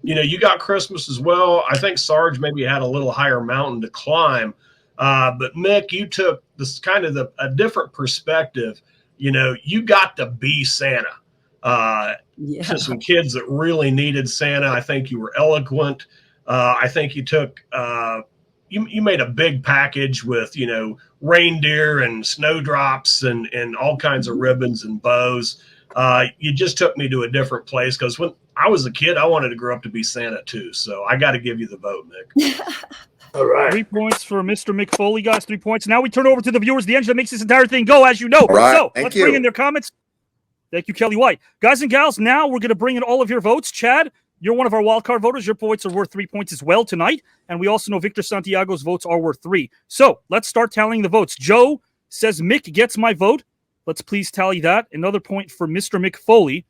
Speaker 6: you got Christmas as well. I think Sarge maybe had a little higher mountain to climb. But Mick, you took this kind of a different perspective. You got to be Santa. To some kids that really needed Santa. I think you were eloquent. I think you took you made a big package with reindeer and snowdrops and all kinds of ribbons and bows. You just took me to a different place, because when I was a kid, I wanted to grow up to be Santa too. So I got to give you the vote, Mick.
Speaker 3: All right.
Speaker 1: 3 points for Mr. Mick Foley, guys. 3 points. Now we turn over to the viewers, the engine that makes this entire thing go, as you know.
Speaker 4: All right.
Speaker 1: So
Speaker 4: Thank
Speaker 1: let's
Speaker 4: you.
Speaker 1: bring in their comments. Thank you, Kelly White. Guys and gals, now we're going to bring in all of your votes. Chad, you're one of our wildcard voters. Your votes are worth 3 points as well tonight. And we also know Victor Santiago's votes are worth 3. So let's start tallying the votes. Joe says Mick gets my vote. Let's please tally that. Another point for Mr. Mick Foley.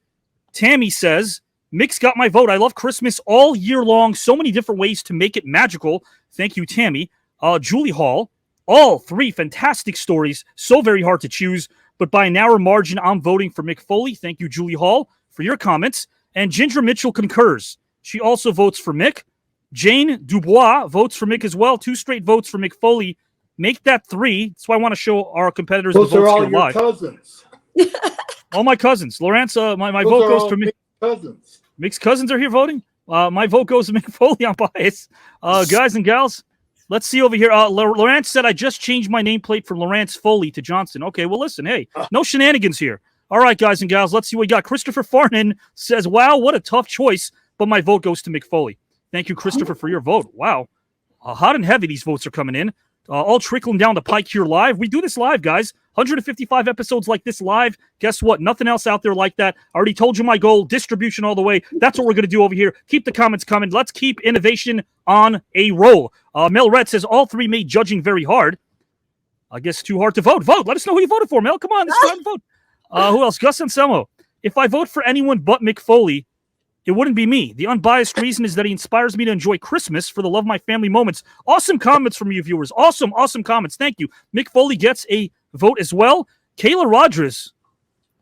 Speaker 1: Tammy says, Mick's got my vote. I love Christmas all year long. So many different ways to make it magical. Thank you, Tammy. Julie Hall, all 3 fantastic stories. So very hard to choose, but by a narrow margin, I'm voting for Mick Foley. Thank you, Julie Hall, for your comments. And Ginger Mitchell concurs. She also votes for Mick. Jane Dubois votes for Mick as well. 2 straight votes for Mick Foley. Make that 3. That's why I want to show our competitors
Speaker 3: Those
Speaker 1: the votes
Speaker 3: are all
Speaker 1: here
Speaker 3: your
Speaker 1: live.
Speaker 3: cousins.
Speaker 1: All my cousins. Lawrence, my
Speaker 3: Those
Speaker 1: vote
Speaker 3: are
Speaker 1: goes
Speaker 3: all
Speaker 1: for Mick.
Speaker 3: Mick's cousins.
Speaker 1: Mick's cousins are here voting. My vote goes to Mick Foley on bias. Guys and gals, let's see over here. Lawrence said, I just changed my nameplate from Lawrence Foley to Johnson. Okay, well, listen, hey, no shenanigans here. All right, guys and gals, let's see what we got. Christopher Farnan says, wow, what a tough choice, but my vote goes to Mick Foley. Thank you, Christopher, for your vote. Wow. Hot and heavy, these votes are coming in. All trickling down the pike here live. We do this live, guys. 155 episodes like this live. Guess what? Nothing else out there like that. I already told you my goal. Distribution all the way. That's what we're going to do over here. Keep the comments coming. Let's keep innovation on a roll. Mel Red says, all 3 made judging very hard. I guess too hard to vote. Vote. Let us know who you voted for, Mel. Come on. Let's go ahead and vote. Who else? Gus Anselmo. If I vote for anyone but Mick Foley, it wouldn't be me. The unbiased reason is that he inspires me to enjoy Christmas for the love of my family moments. Awesome comments from you viewers. Awesome comments. Thank you. Mick Foley gets a vote as well. Kayla Rogers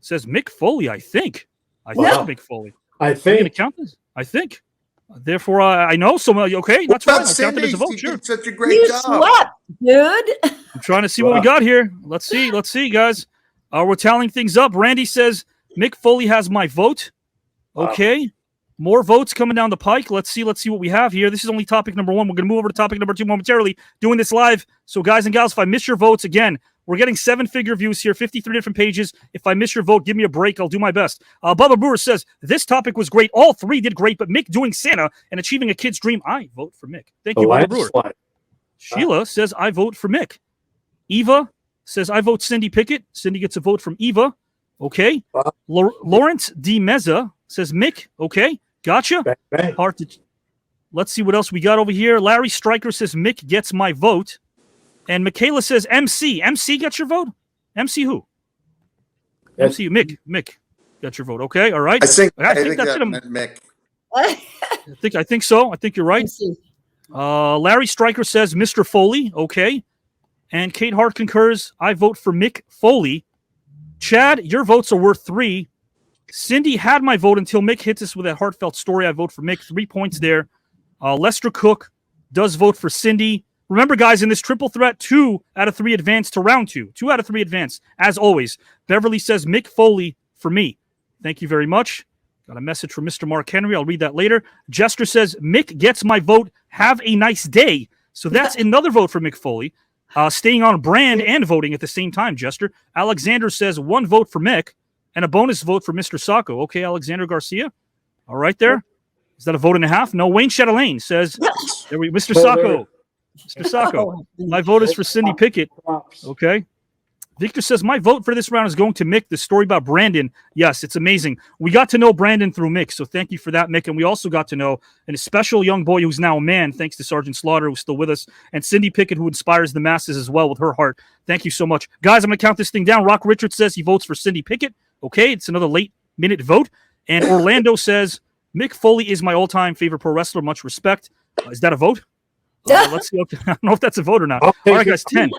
Speaker 1: says Mick Foley, I think. I think Mick Foley.
Speaker 3: I
Speaker 1: Are you going to
Speaker 3: think.
Speaker 1: count this? I think. Therefore, I know. So, okay, that's fine. I'll count it as a vote.
Speaker 4: You
Speaker 1: Sure.
Speaker 4: did such a great
Speaker 2: you
Speaker 4: job.
Speaker 2: swept, dude.
Speaker 1: I'm trying to see what we got here. Let's see, guys. We're tallying things up. Randy says Mick Foley has my vote. Okay. More votes coming down the pike. Let's see what we have here. This is only topic number 1. We're going to move over to topic number 2 momentarily, doing this live. So, guys and gals, if I miss your votes, again, we're getting 7-figure views here, 53 different pages. If I miss your vote, give me a break. I'll do my best. Bubba Brewer says, this topic was great. All 3 did great, but Mick doing Santa and achieving a kid's dream, I vote for Mick. Thank you, Bubba Brewer. Sheila says, I vote for Mick. Eva says, I vote Cindy Pickett. Cindy gets a vote from Eva. Okay.
Speaker 3: Wow.
Speaker 1: Lawrence D. Meza says, Mick. Okay. Gotcha.
Speaker 3: Bang, bang.
Speaker 1: Hard to. Let's see what else we got over here. Larry Stryker says, Mick gets my vote. And Michaela says, MC. MC gets your vote? MC who?
Speaker 3: Yes.
Speaker 1: MC Mick got your vote. Okay. All right.
Speaker 4: I think
Speaker 1: that's
Speaker 4: that
Speaker 1: it.
Speaker 4: meant Mick.
Speaker 1: I think so. I think you're right. Larry Stryker says Mr. Foley. Okay. And Kate Hart concurs. I vote for Mick Foley. Chad, your votes are worth 3. Cindy had my vote until Mick hits us with that heartfelt story. I vote for Mick. 3 points there. Lester Cook does vote for Cindy. Remember, guys, in this triple threat, 2 out of 3 advance to round 2. 2 out of 3 advance, as always. Beverly says Mick Foley for me. Thank you very much. Got a message from Mr. Mark Henry. I'll read that later. Jester says, Mick gets my vote. Have a nice day. So that's another vote for Mick Foley. Staying on brand and voting at the same time, Jester. Alexander says 1 vote for Mick and a bonus vote for Mr. Sacco. Okay, Alexander Garcia. All right there. Is that a vote and a half? No, Wayne Chatelaine says, there we Mr. Sacco. Mr. Sacco. My vote is for Cindy Pickett. Okay. Victor says, my vote for this round is going to Mick. The story about Brandon. Yes, it's amazing. We got to know Brandon through Mick, so thank you for that, Mick. And we also got to know a special young boy who's now a man, thanks to Sergeant Slaughter, who's still with us, and Cindy Pickett, who inspires the masses as well with her heart. Thank you so much. Guys, I'm going to count this thing down. Rock Richards says he votes for Cindy Pickett. Okay, it's another late-minute vote. And Orlando says, Mick Foley is my all-time favorite pro wrestler. Much respect. Is that a vote? Let's see. Okay. I don't know if that's a vote or not. All right, guys, 10,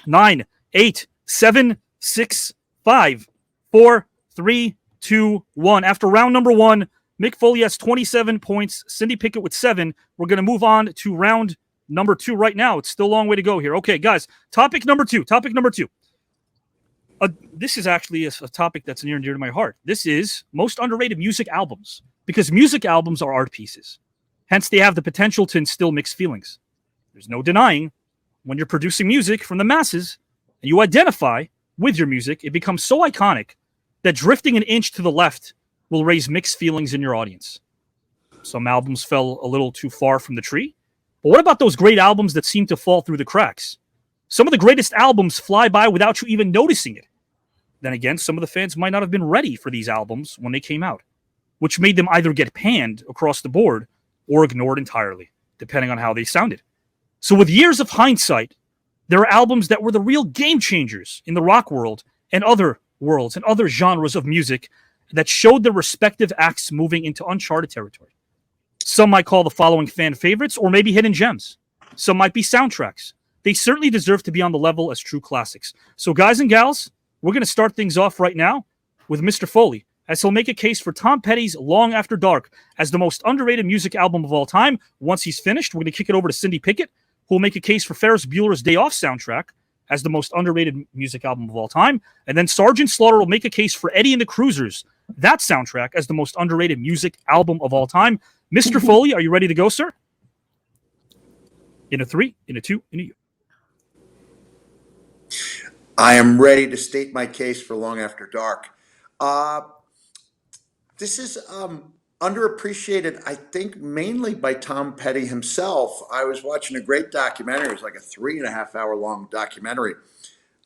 Speaker 1: 9, 8, 7, 6, 5, 4, 3, 2, 1. After round number 1, Mick Foley has 27 points. Cindy Pickett with 7. We're going to move on to round number 2 right now. It's still a long way to go here. Okay, guys, topic number 2. This is actually a topic that's near and dear to my heart. This is most underrated music albums, because music albums are art pieces. Hence, they have the potential to instill mixed feelings. There's no denying when you're producing music from the masses, and you identify with your music, it becomes so iconic that drifting an inch to the left will raise mixed feelings in your audience. Some albums fell a little too far from the tree. But what about those great albums that seem to fall through the cracks? Some of the greatest albums fly by without you even noticing it. Then again, some of the fans might not have been ready for these albums when they came out, which made them either get panned across the board or ignored entirely, depending on how they sounded. So with years of hindsight, there are albums that were the real game changers in the rock world and other worlds and other genres of music that showed their respective acts moving into uncharted territory. Some might call the following fan favorites or maybe hidden gems. Some might be soundtracks. They certainly deserve to be on the level as true classics. So guys and gals, we're going to start things off right now with Mr. Foley, as he'll make a case for Tom Petty's Long After Dark as the most underrated music album of all time. Once he's finished, we're going to kick it over to Cindy Pickett, who will make a case for Ferris Bueller's Day Off soundtrack as the most underrated music album of all time. And then Sergeant Slaughter will make a case for Eddie and the Cruisers, that soundtrack, as the most underrated music album of all time. Mr. Foley, are you ready to go, sir? In a 3, in a 2, in a U.
Speaker 4: I am ready to state my case for Long After Dark. This is underappreciated, I think, mainly by Tom Petty himself. I was watching a great documentary. It was like a 3.5-hour long documentary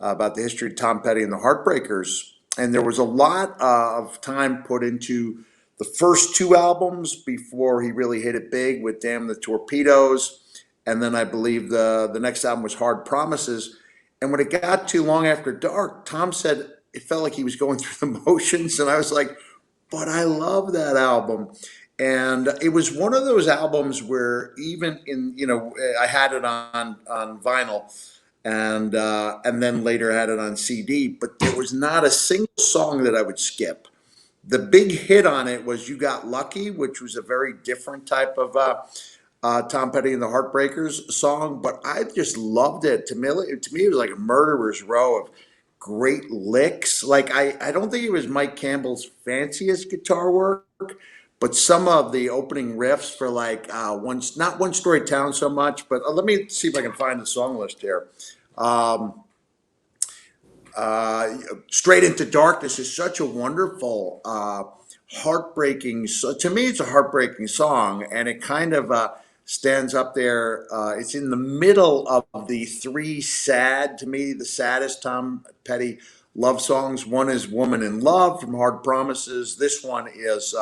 Speaker 4: about the history of Tom Petty and the Heartbreakers. And there was a lot of time put into the first 2 albums before he really hit it big with Damn the Torpedoes. And then I believe the next album was Hard Promises. And when it got to Long After Dark, Tom said it felt like he was going through the motions. And I was like, but I love that album. And it was one of those albums where even in, I had it on vinyl and then later had it on CD, but there was not a single song that I would skip. The big hit on it was You Got Lucky, which was a very different type of Tom Petty and the Heartbreakers song, but I just loved it. To me, it was like a murderer's row of great licks. Like I don't think it was Mike Campbell's fanciest guitar work, but some of the opening riffs for like not One Story Town so much, but let me see if I can find the song list here. Straight Into Darkness is such a wonderful, heartbreaking. So to me, it's a heartbreaking song, and it kind of stands up there. It's in the middle of the three sad, to me, the saddest Tom Petty love songs. One is Woman in Love from Hard Promises. This one is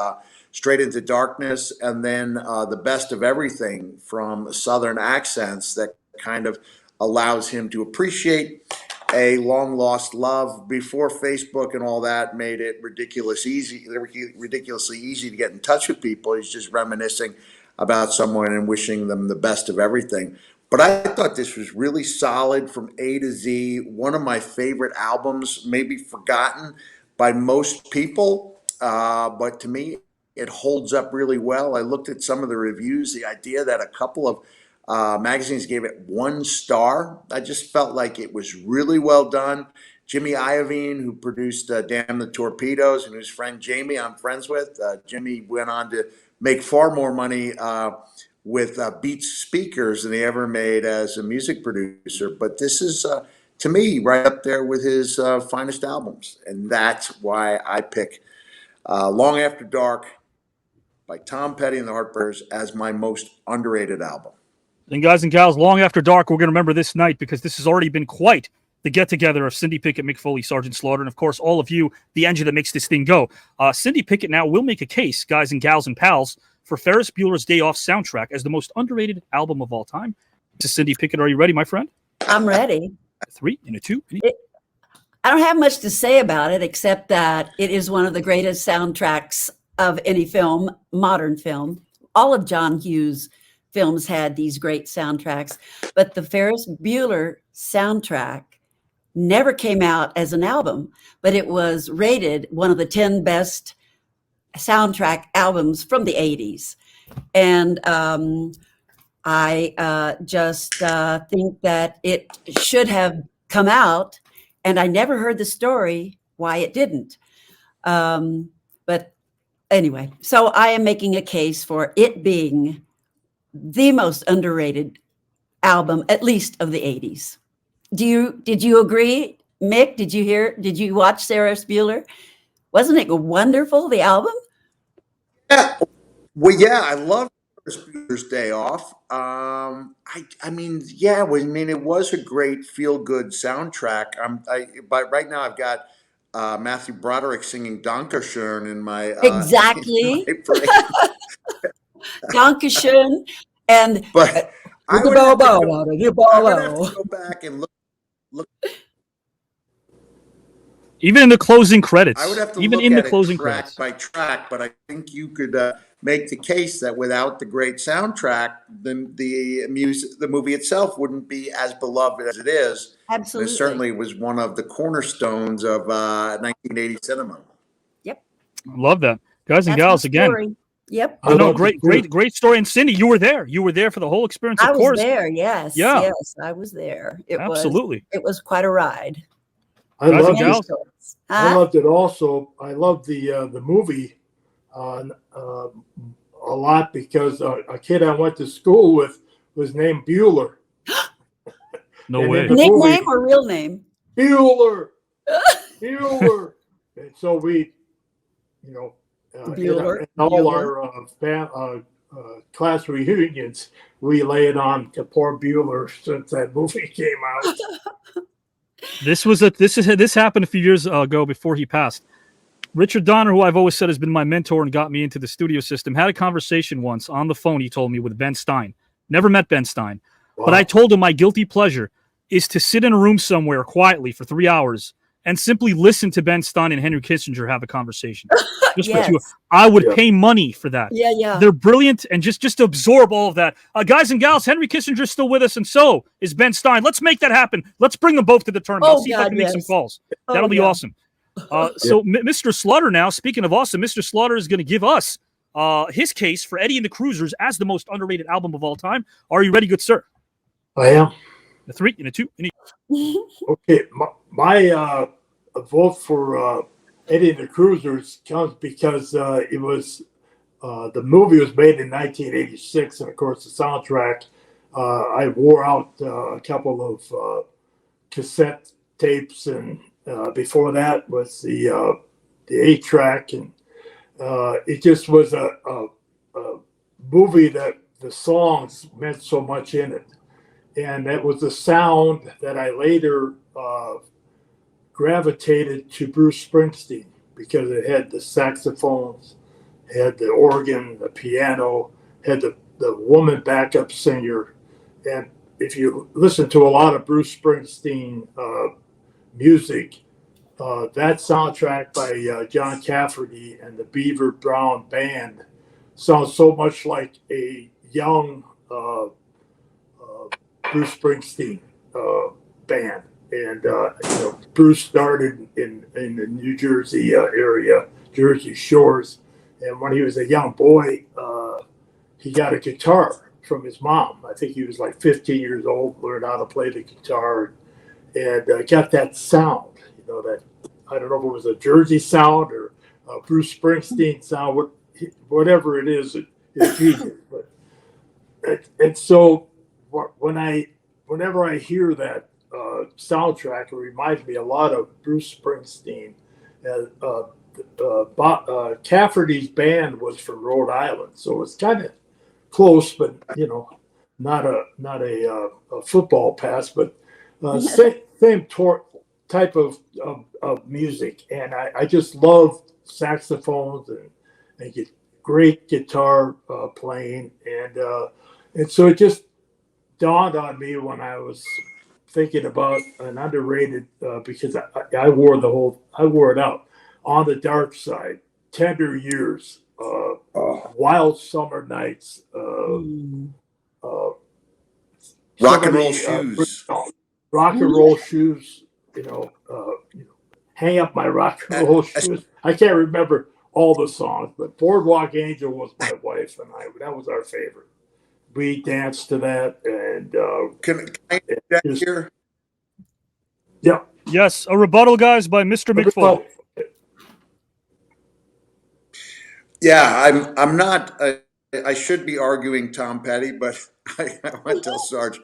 Speaker 4: Straight into Darkness. And then The Best of Everything from Southern Accents, that kind of allows him to appreciate a long lost love before Facebook and all that made it ridiculously easy to get in touch with people. He's just reminiscing about someone and wishing them the best of everything. But I thought this was really solid from A to Z. One of my favorite albums, maybe forgotten by most people, but to me, it holds up really well. I looked at some of the reviews, the idea that a couple of magazines gave it 1 star. I just felt like it was really well done. Jimmy Iovine, who produced Damn the Torpedoes, and whose friend Jamie I'm friends with. Jimmy went on to make far more money with Beats speakers than he ever made as a music producer. But this is, to me, right up there with his finest albums. And that's why I pick Long After Dark by Tom Petty and the Heartbreakers as my most underrated album.
Speaker 1: And guys and gals, Long After Dark, we're going to remember this night because this has already been quite the get-together of Cindy Pickett, Mick Foley, Sergeant Slaughter, and of course, all of you, the engine that makes this thing go. Cindy Pickett now will make a case, guys and gals and pals, for Ferris Bueller's Day Off soundtrack as the most underrated album of all time. To Cindy Pickett, are you ready, my friend?
Speaker 2: I'm ready.
Speaker 1: 3 and a 2.
Speaker 2: I don't have much to say about it except that it is one of the greatest soundtracks of any film, modern film. All of John Hughes' films had these great soundtracks, but the Ferris Bueller soundtrack never came out as an album, but it was rated one of the 10 best soundtrack albums from the 80s. And I just think that it should have come out, and I never heard the story why it didn't. But anyway, so I am making a case for it being the most underrated album, at least of the 80s. Did you agree, Mick? Did you watch Ferris Bueller? Wasn't it wonderful, the album?
Speaker 4: Yeah. Well, yeah, I love Ferris Bueller's Day Off. I mean, it was a great feel-good soundtrack. But right now I've got Matthew Broderick singing Dankeschön in my
Speaker 2: Exactly.
Speaker 4: in my brain.
Speaker 2: Dankeschön. And
Speaker 4: But I would have to go back and look.
Speaker 1: Even in the closing credits.
Speaker 4: I would have to
Speaker 1: even
Speaker 4: look
Speaker 1: in
Speaker 4: at
Speaker 1: the closing
Speaker 4: it track
Speaker 1: credits.
Speaker 4: by track, but I think you could make the case that without the great soundtrack, the movie itself wouldn't be as beloved as it is.
Speaker 2: absolutely.
Speaker 4: And it certainly was one of the cornerstones of 1980 cinema.
Speaker 2: Yep.
Speaker 1: Love that. Guys and
Speaker 2: That's
Speaker 1: gals,
Speaker 2: the
Speaker 1: again.
Speaker 2: story. Yep.
Speaker 1: I know,
Speaker 3: love
Speaker 1: great story. And Cindy, you were there. You were there for the whole experience, of
Speaker 2: I
Speaker 1: course.
Speaker 2: was there. Yes.
Speaker 1: Yeah.
Speaker 2: Yes, I was there.
Speaker 1: Absolutely.
Speaker 2: It was quite a ride.
Speaker 3: I
Speaker 1: Guys and
Speaker 3: loved
Speaker 1: gals.
Speaker 3: it. I loved it also. I loved the movie a lot because a kid I went to school with was named Bueller.
Speaker 1: No
Speaker 3: And
Speaker 1: way.
Speaker 3: in the
Speaker 2: Nickname
Speaker 3: movie,
Speaker 2: or real name?
Speaker 3: Bueller. And so we,
Speaker 2: Bueller.
Speaker 3: in all our class reunions, we lay it on to poor Bueller since that movie came out.
Speaker 1: This happened a few years ago before he passed. Richard Donner, who I've always said has been my mentor and got me into the studio system, had a conversation once on the phone, he told me, with Ben Stein. Never met Ben Stein.
Speaker 3: Wow.
Speaker 1: But I told him my guilty pleasure is to sit in a room somewhere quietly for 3 hours and simply listen to Ben Stein and Henry Kissinger have a conversation. Just for 2 hours. I would pay money for that.
Speaker 2: Yeah.
Speaker 1: They're brilliant, and just to absorb all of that. Guys and gals, Henry Kissinger's still with us, and so is Ben Stein. Let's make that happen. Let's bring them both to the tournament. I'll see if I can make some calls. That'll be awesome. So Mr. Slaughter now, speaking of awesome, Mr. Slaughter is going to give us his case for Eddie and the Cruisers as the most underrated album of all time. Are you ready, good sir?
Speaker 3: I am.
Speaker 1: A 3 and a 2.
Speaker 3: Okay, my vote for Eddie and the Cruisers comes because it was the movie was made in 1986, and of course the soundtrack. I wore out a couple of cassette tapes, and before that was the 8-track, and it just was a movie that the songs meant so much in it. And that was the sound that I later gravitated to Bruce Springsteen, because it had the saxophones, had the organ, the piano, had the woman backup singer. And if you listen to a lot of Bruce Springsteen music, that soundtrack by John Cafferty and the Beaver Brown Band sounds so much like a young Bruce Springsteen band. And Bruce started in the New Jersey area, Jersey Shores, and when he was a young boy, he got a guitar from his mom. I think he was like 15 years old, learned how to play the guitar, and got that sound. That, I don't know if it was a Jersey sound or a Bruce Springsteen sound, whatever it is, it's genius. But and so whenever I hear that soundtrack, it reminds me a lot of Bruce Springsteen. Cafferty's band was from Rhode Island, so it's kind of close, but not a football pass, but same type of music. And I just love saxophones and get great guitar playing, and so it just dawned on me when I was thinking about an underrated, because I wore it out. On the Dark Side, Tender Years, Wild Summer Nights,
Speaker 4: Rock and Roll Shoes.
Speaker 3: Rock and Roll Shoes, Hang Up My Rock and Roll Shoes. I can't remember all the songs, but Boardwalk Angel was my wife and I. That was our favorite. We danced to that, and
Speaker 4: Can I interject here?
Speaker 3: Yeah.
Speaker 1: Yes, a rebuttal, guys, by Mr. Mick Foley.
Speaker 4: Yeah, I'm not. I should be arguing Tom Petty, but I want to tell Sarge,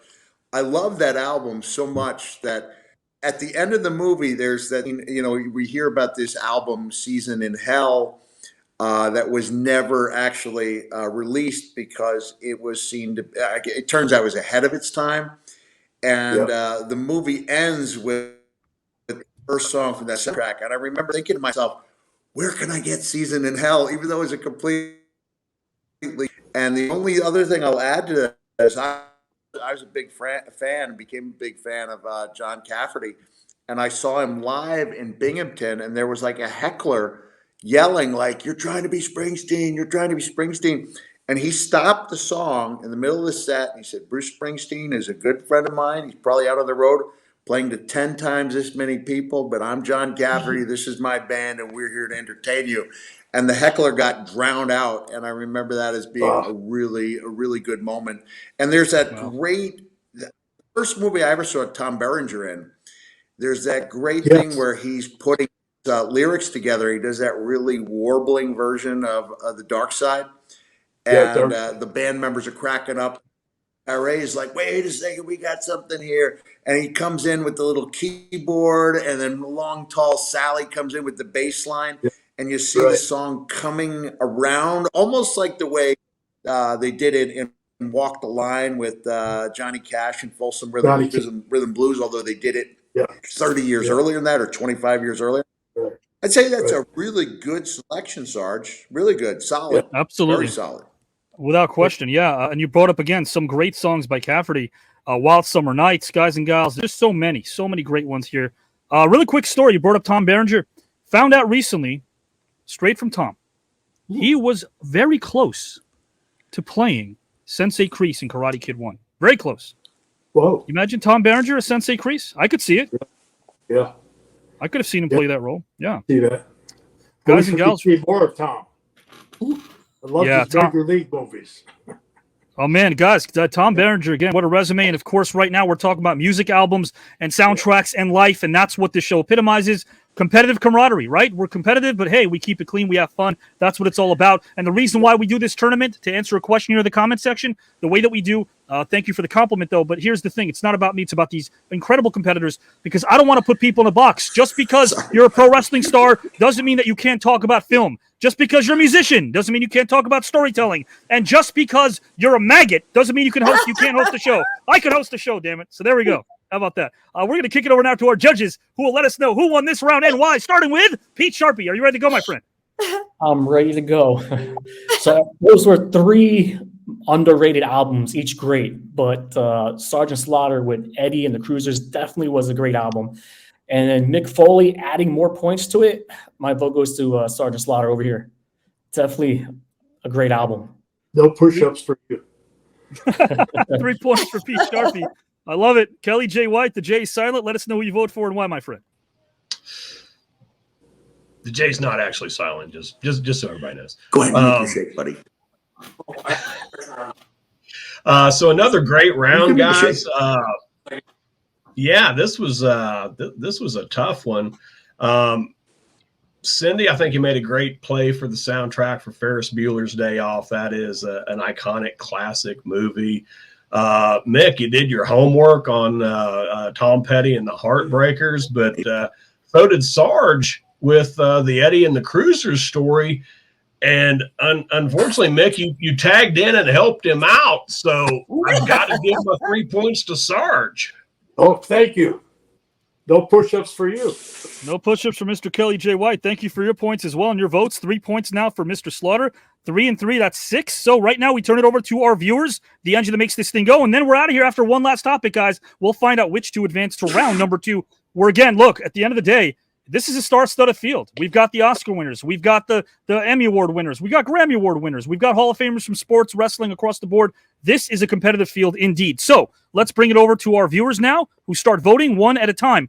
Speaker 4: I love that album so much that at the end of the movie, there's that, we hear about this album, Season in Hell, that was never actually released because it was seen to, it turns out it was ahead of its time. And the movie ends with the first song from that soundtrack. And I remember thinking to myself, where can I get Season in Hell? Even though it's a completely. And the only other thing I'll add to that is I was a big fan, became a big fan of John Cafferty. And I saw him live in Binghamton, and there was like a heckler yelling like, "You're trying to be Springsteen, you're trying to be Springsteen." And he stopped the song in the middle of the set, and he said, "Bruce Springsteen is a good friend of mine. He's probably out on the road playing to 10 times this many people, but I'm John Cafferty. This is my band, and we're here to entertain you." And the heckler got drowned out, and I remember that as being a really good moment. And there's that the first movie I ever saw Tom Berenger in, there's that great thing where he's putting lyrics together. He does that really warbling version of The Dark Side. And the band members are cracking up. Ray's like, "Wait a second, we got something here." And he comes in with the little keyboard, and then long, tall Sally comes in with the bass line. And you see the song coming around, almost like the way they did it in Walk the Line with Johnny Cash and Folsom Rhythm Blues, although they did it 30 years earlier than that, or 25 years earlier. I'd say that's a really good selection, Sarge. Really good. Solid.
Speaker 1: Absolutely.
Speaker 4: Very solid.
Speaker 1: Without question, yeah. And you brought up, again, some great songs by Cafferty. Wild Summer Nights, Guys and Gals. There's so many great ones here. Really quick story. You brought up Tom Berenger. Found out recently, straight from Tom, he was very close to playing Sensei Kreese in Karate Kid 1. Very close.
Speaker 3: Whoa.
Speaker 1: Imagine Tom Berenger as Sensei Kreese. I could see it.
Speaker 3: Yeah.
Speaker 1: I could have seen him play that role. Yeah.
Speaker 3: See that.
Speaker 1: Guys and Gals.
Speaker 3: See more of Tom. I love his Major League movies.
Speaker 1: Oh, man, guys, Tom Berenger, again, what a resume. And, of course, right now we're talking about music albums and soundtracks and life, and that's what this show epitomizes. competitive camaraderie, right? We're competitive, but hey, we keep it clean. We have fun. That's what it's all about. And the reason why we do this tournament, to answer a question here in the comment section, the way that we do, thank you for the compliment though, but here's the thing. It's not about me. It's about these incredible competitors, because I don't want to put people in a box. Just because you're a pro wrestling star doesn't mean that you can't talk about film. Just because you're a musician doesn't mean you can't talk about storytelling. And just because you're a maggot doesn't mean you can't host a show. I can host a show, damn it. So there we go. How about that? We're going to kick it over now to our judges, who will let us know who won this round and why, starting with Pete Sharpie. Are you ready to go, my friend?
Speaker 5: I'm ready to go. So those were 3 underrated albums, each great, but Sergeant Slaughter with Eddie and the Cruisers definitely was a great album. And then Mick Foley adding more points to it, my vote goes to Sergeant Slaughter over here. Definitely a great album.
Speaker 3: No push-ups for you.
Speaker 1: 3 points for Pete Sharpie. I love it. Kelly J. White, the J is silent. Let us know who you vote for and why, my friend.
Speaker 6: The J's not actually silent, just so everybody knows.
Speaker 4: Go ahead and make your shake, buddy.
Speaker 6: So another great round, guys. Yeah, this was a tough one. Cindy, I think you made a great play for the soundtrack for Ferris Bueller's Day Off. That is an iconic classic movie. Mick, you did your homework on Tom Petty and the Heartbreakers, but so did Sarge with the Eddie and the Cruisers story. And unfortunately, Mick, you tagged in and helped him out. So I've got to give my 3 points to Sarge.
Speaker 3: Oh, thank you. No push-ups for you.
Speaker 1: No push-ups for Mr. Kelly J. White. Thank you for your points as well and your votes. 3 points now for Mr. Slaughter. 3 and 3, that's 6. So right now we turn it over to our viewers, the engine that makes this thing go, and then we're out of here after one last topic, guys. We'll find out which to advance to round number 2. Where again, look, at the end of the day, this is a star-studded field. We've got the Oscar winners. We've got the Emmy Award winners. We've got Grammy Award winners. We've got Hall of Famers from sports, wrestling across the board. This is a competitive field indeed. So let's bring it over to our viewers now, who start voting one at a time.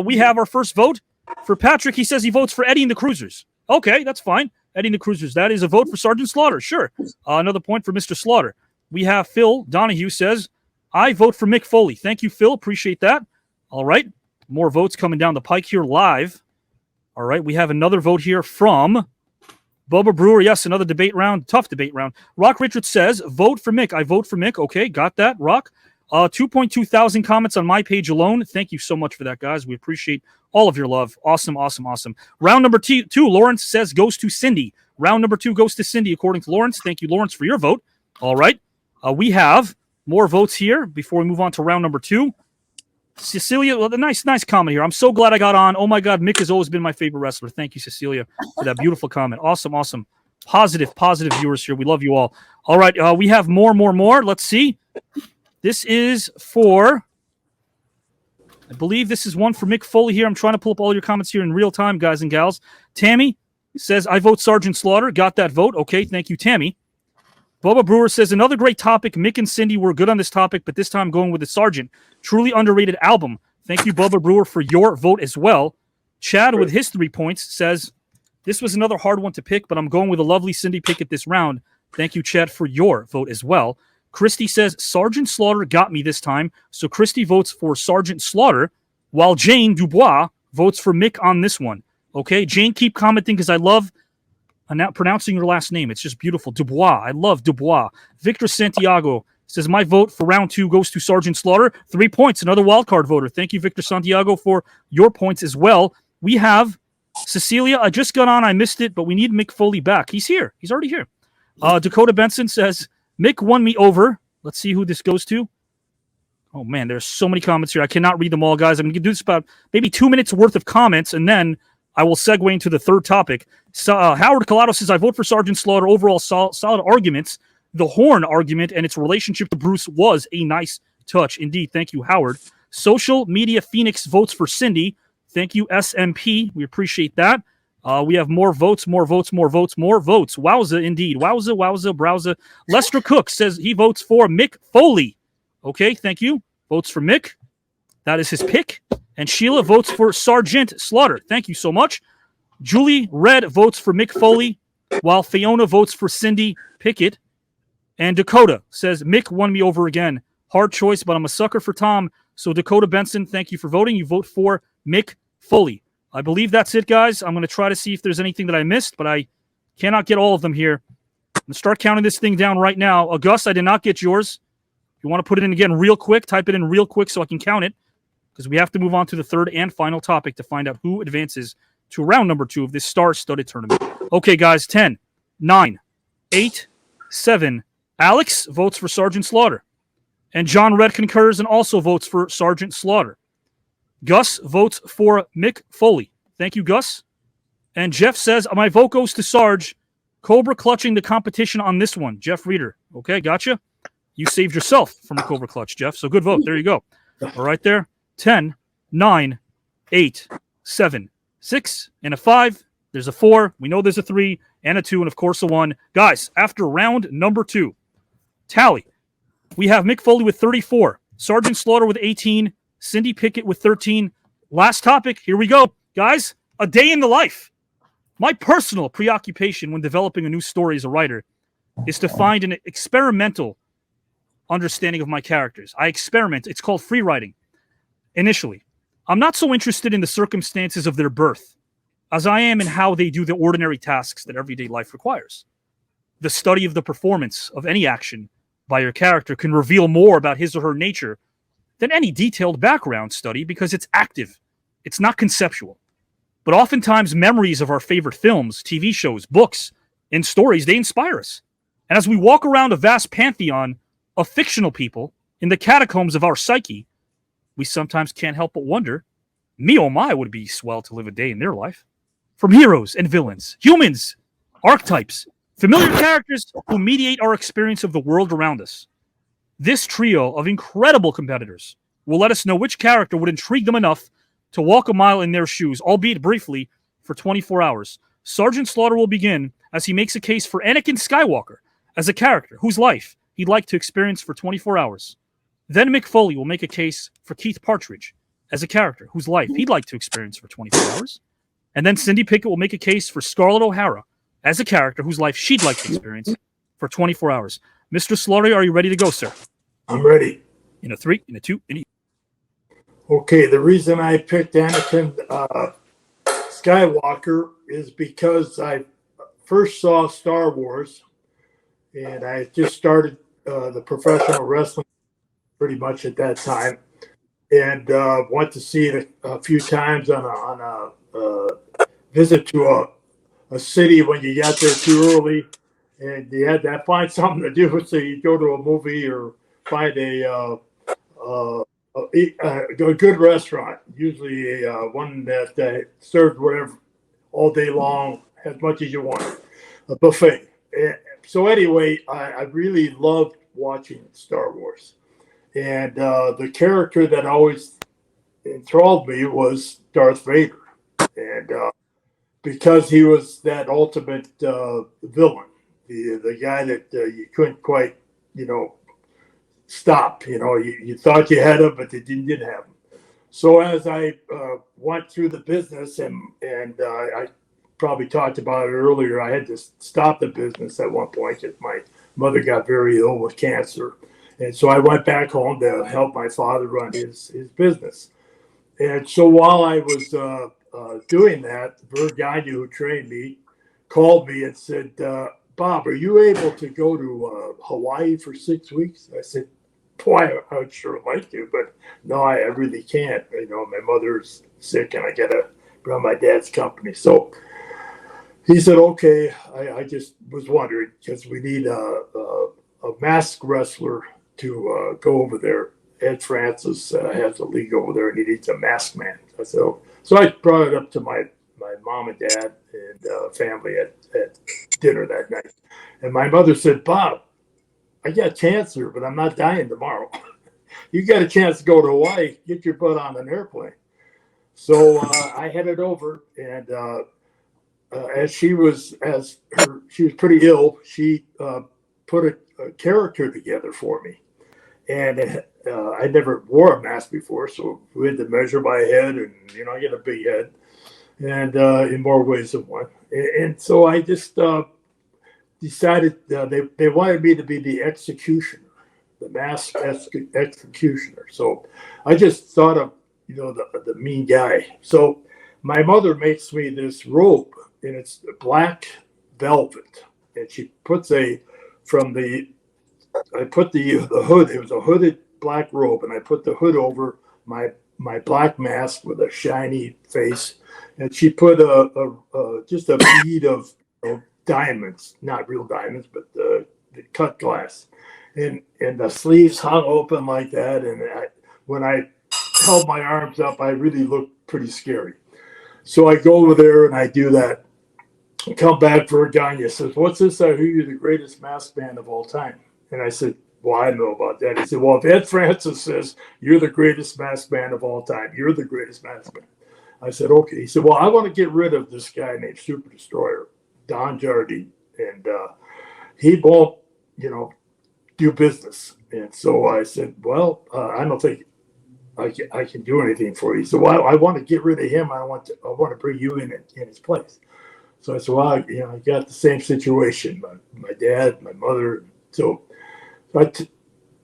Speaker 1: We have our first vote for Patrick. He says he votes for Eddie and the Cruisers. Okay, that's fine. Eddie and the Cruisers. That is a vote for Sergeant Slaughter. Sure. Another point for Mr. Slaughter. We have Phil Donahue says, I vote for Mick Foley. Thank you, Phil. Appreciate that. All right. More votes coming down the pike here live. All right. We have another vote here from Bubba Brewer. Yes, another debate round. Tough debate round. Rock Richards says, vote for Mick. I vote for Mick. Okay, got that, Rock. 2.2 thousand comments on my page alone. Thank you so much for that, guys. We appreciate all of your love. Awesome, awesome, awesome. Round number 2, Lawrence says goes to Cindy. Round number 2 goes to Cindy, according to Lawrence. Thank you, Lawrence, for your vote. All right. We have more votes here before we move on to round number 2. Cecilia, well, nice comment here. I'm so glad I got on. Oh, my God, Mick has always been my favorite wrestler. Thank you, Cecilia, for that beautiful comment. Awesome, awesome. Positive viewers here. We love you all. All right, we have more. Let's see. This is for, I believe this is one for Mick Foley here. I'm trying to pull up all your comments here in real time, guys and gals. Tammy says, I vote Sergeant Slaughter. Got that vote. Okay, thank you, Tammy. Bubba Brewer says, another great topic. Mick and Cindy were good on this topic, but this time going with the Sergeant. Truly underrated album. Thank you, Bubba Brewer, for your vote as well. Chad, with his 3 points, says, this was another hard one to pick, but I'm going with a lovely Cindy Pickett this round. Thank you, Chad, for your vote as well. Christy says, Sergeant Slaughter got me this time, so Christy votes for Sergeant Slaughter, while Jane Dubois votes for Mick on this one. Okay, Jane, keep commenting because I love pronouncing your last name. It's just beautiful. Dubois. I love Dubois. Victor Santiago says, my vote for round 2 goes to Sergeant Slaughter. 3 points. Another wildcard voter. Thank you, Victor Santiago, for your points as well. We have Cecilia. I just got on. I missed it, but we need Mick Foley back. He's here. He's already here. Dakota Benson says, Mick won me over. Let's see who this goes to. Oh, man, there's so many comments here. I cannot read them all, guys. I'm going to do this about maybe 2 minutes worth of comments, and then I will segue into the third topic. So, Howard Collado says, I vote for Sergeant Slaughter. Overall, solid arguments. The Horn argument and its relationship to Bruce was a nice touch. Indeed. Thank you, Howard. Social Media Phoenix votes for Cindy. Thank you, SMP. We appreciate that. We have more votes. Wowza, indeed. Wowza, browza. Lester Cook says he votes for Mick Foley. Okay, thank you. Votes for Mick. That is his pick. And Sheila votes for Sergeant Slaughter. Thank you so much. Julie Red votes for Mick Foley, while Fiona votes for Cindy Pickett. And Dakota says, Mick won me over again. Hard choice, but I'm a sucker for Tom. So Dakota Benson, thank you for voting. You vote for Mick Foley. I believe that's it, guys. I'm going to try to see if there's anything that I missed, but I cannot get all of them here. I'm going to start counting this thing down right now. Gus, I did not get yours. If you want to put it in again real quick, type it in real quick so I can count it, because we have to move on to the third and final topic to find out who advances to round number 2 of this star-studded tournament. Okay, guys, 10, 9, 8, 7. Alex votes for Sergeant Slaughter. And John Red concurs and also votes for Sergeant Slaughter. Gus votes for Mick Foley. Thank you, Gus. And Jeff says, my vote goes to Sarge. Cobra clutching the competition on this one. Jeff Reeder. Okay, gotcha. You saved yourself from a Cobra clutch, Jeff. So good vote. There you go. All right there. 10, 9, 8, 7, 6, and a 5. There's a 4. We know there's a 3 and a 2, and of course a 1. Guys, after round number 2, tally. We have Mick Foley with 34, Sergeant Slaughter with 18, Cindy Pickett with 13. Last topic. Here we go. Guys, a day in the life. My personal preoccupation when developing a new story as a writer is to find an experimental understanding of my characters. I experiment. It's called free writing. Initially, I'm not so interested in the circumstances of their birth as I am in how they do the ordinary tasks that everyday life requires. The study of the performance of any action by your character can reveal more about his or her nature than any detailed background study because it's active. It's not conceptual. But oftentimes memories of our favorite films, TV shows, books, and stories, they inspire us. And as we walk around a vast pantheon of fictional people in the catacombs of our psyche, we sometimes can't help but wonder, me oh my, would be swell to live a day in their life. From heroes and villains, humans, archetypes, familiar characters who mediate our experience of the world around us. This trio of incredible competitors will let us know which character would intrigue them enough to walk a mile in their shoes, albeit briefly, for 24 hours. Sergeant Slaughter will begin as he makes a case for Anakin Skywalker as a character whose life he'd like to experience for 24 hours. Then Mick Foley will make a case for Keith Partridge as a character whose life he'd like to experience for 24 hours. And then Cindy Pickett will make a case for Scarlett O'Hara as a character whose life she'd like to experience for 24 hours. Mr. Slaughter, are you ready to go, sir?
Speaker 3: I'm ready.
Speaker 1: In a 3, in a 2, in a...
Speaker 3: Okay, the reason I picked Anakin Skywalker is because I first saw Star Wars, and I just started the professional wrestling pretty much at that time, and went to see it a few times on a visit to a city when you got there too early, and you had to find something to do, so you go to a movie or find a good restaurant, usually one that served whatever all day long, as much as you want, a buffet. So anyway, I really loved watching Star Wars. And the character that always enthralled me was Darth Vader. And because he was that ultimate villain, the guy that you couldn't quite, stop. You thought you had him, but you didn't have him. So as I went through the business, and I probably talked about it earlier, I had to stop the business at one point because my mother got very ill with cancer. And so I went back home to help my father run his business. And so while I was doing that, Vern Gagne, who trained me, called me and said, Bob, are you able to go to Hawaii for 6 weeks? I said, boy, I would sure like to, but no, I really can't. My mother's sick and I got to run my dad's company. So he said, okay. I just was wondering because we need a masked wrestler to go over there. Ed Francis has a league over there and he needs a masked man. So I brought it up to my mom and dad and family at dinner that night. And my mother said, Bob, I got cancer, but I'm not dying tomorrow. You got a chance to go to Hawaii, get your butt on an airplane. So I headed over, and as she was pretty ill, she put a character together for me. And I never wore a mask before, so we had to measure my head, and I get a big head, and in more ways than one. And so I just decided they wanted me to be the executioner, the masked executioner. So I just thought of the mean guy. So my mother makes me this robe, and it's black velvet, and she puts I put the hood. It was a hooded black robe, and I put the hood over my black mask with a shiny face, and she put just a bead of diamonds, not real diamonds, but the cut glass, and the sleeves hung open like that. And when I held my arms up, I really looked pretty scary. So I go over there and I do that. I come back, Vergagna says, "What's this? I hear you're the greatest masked man of all time." And I said, "Well, I know about that." He said, "Well, if Ed Francis says you're the greatest masked man of all time, you're the greatest masked man." I said, "Okay." He said, "Well, I want to get rid of this guy named Super Destroyer, Don Jardine, and he won't, do business." And so I said, "Well, I don't think I can do anything for you." He said, "Well, I want to get rid of him. I want to bring you in his place." So I said, "Well, I got the same situation. My dad, my mother." So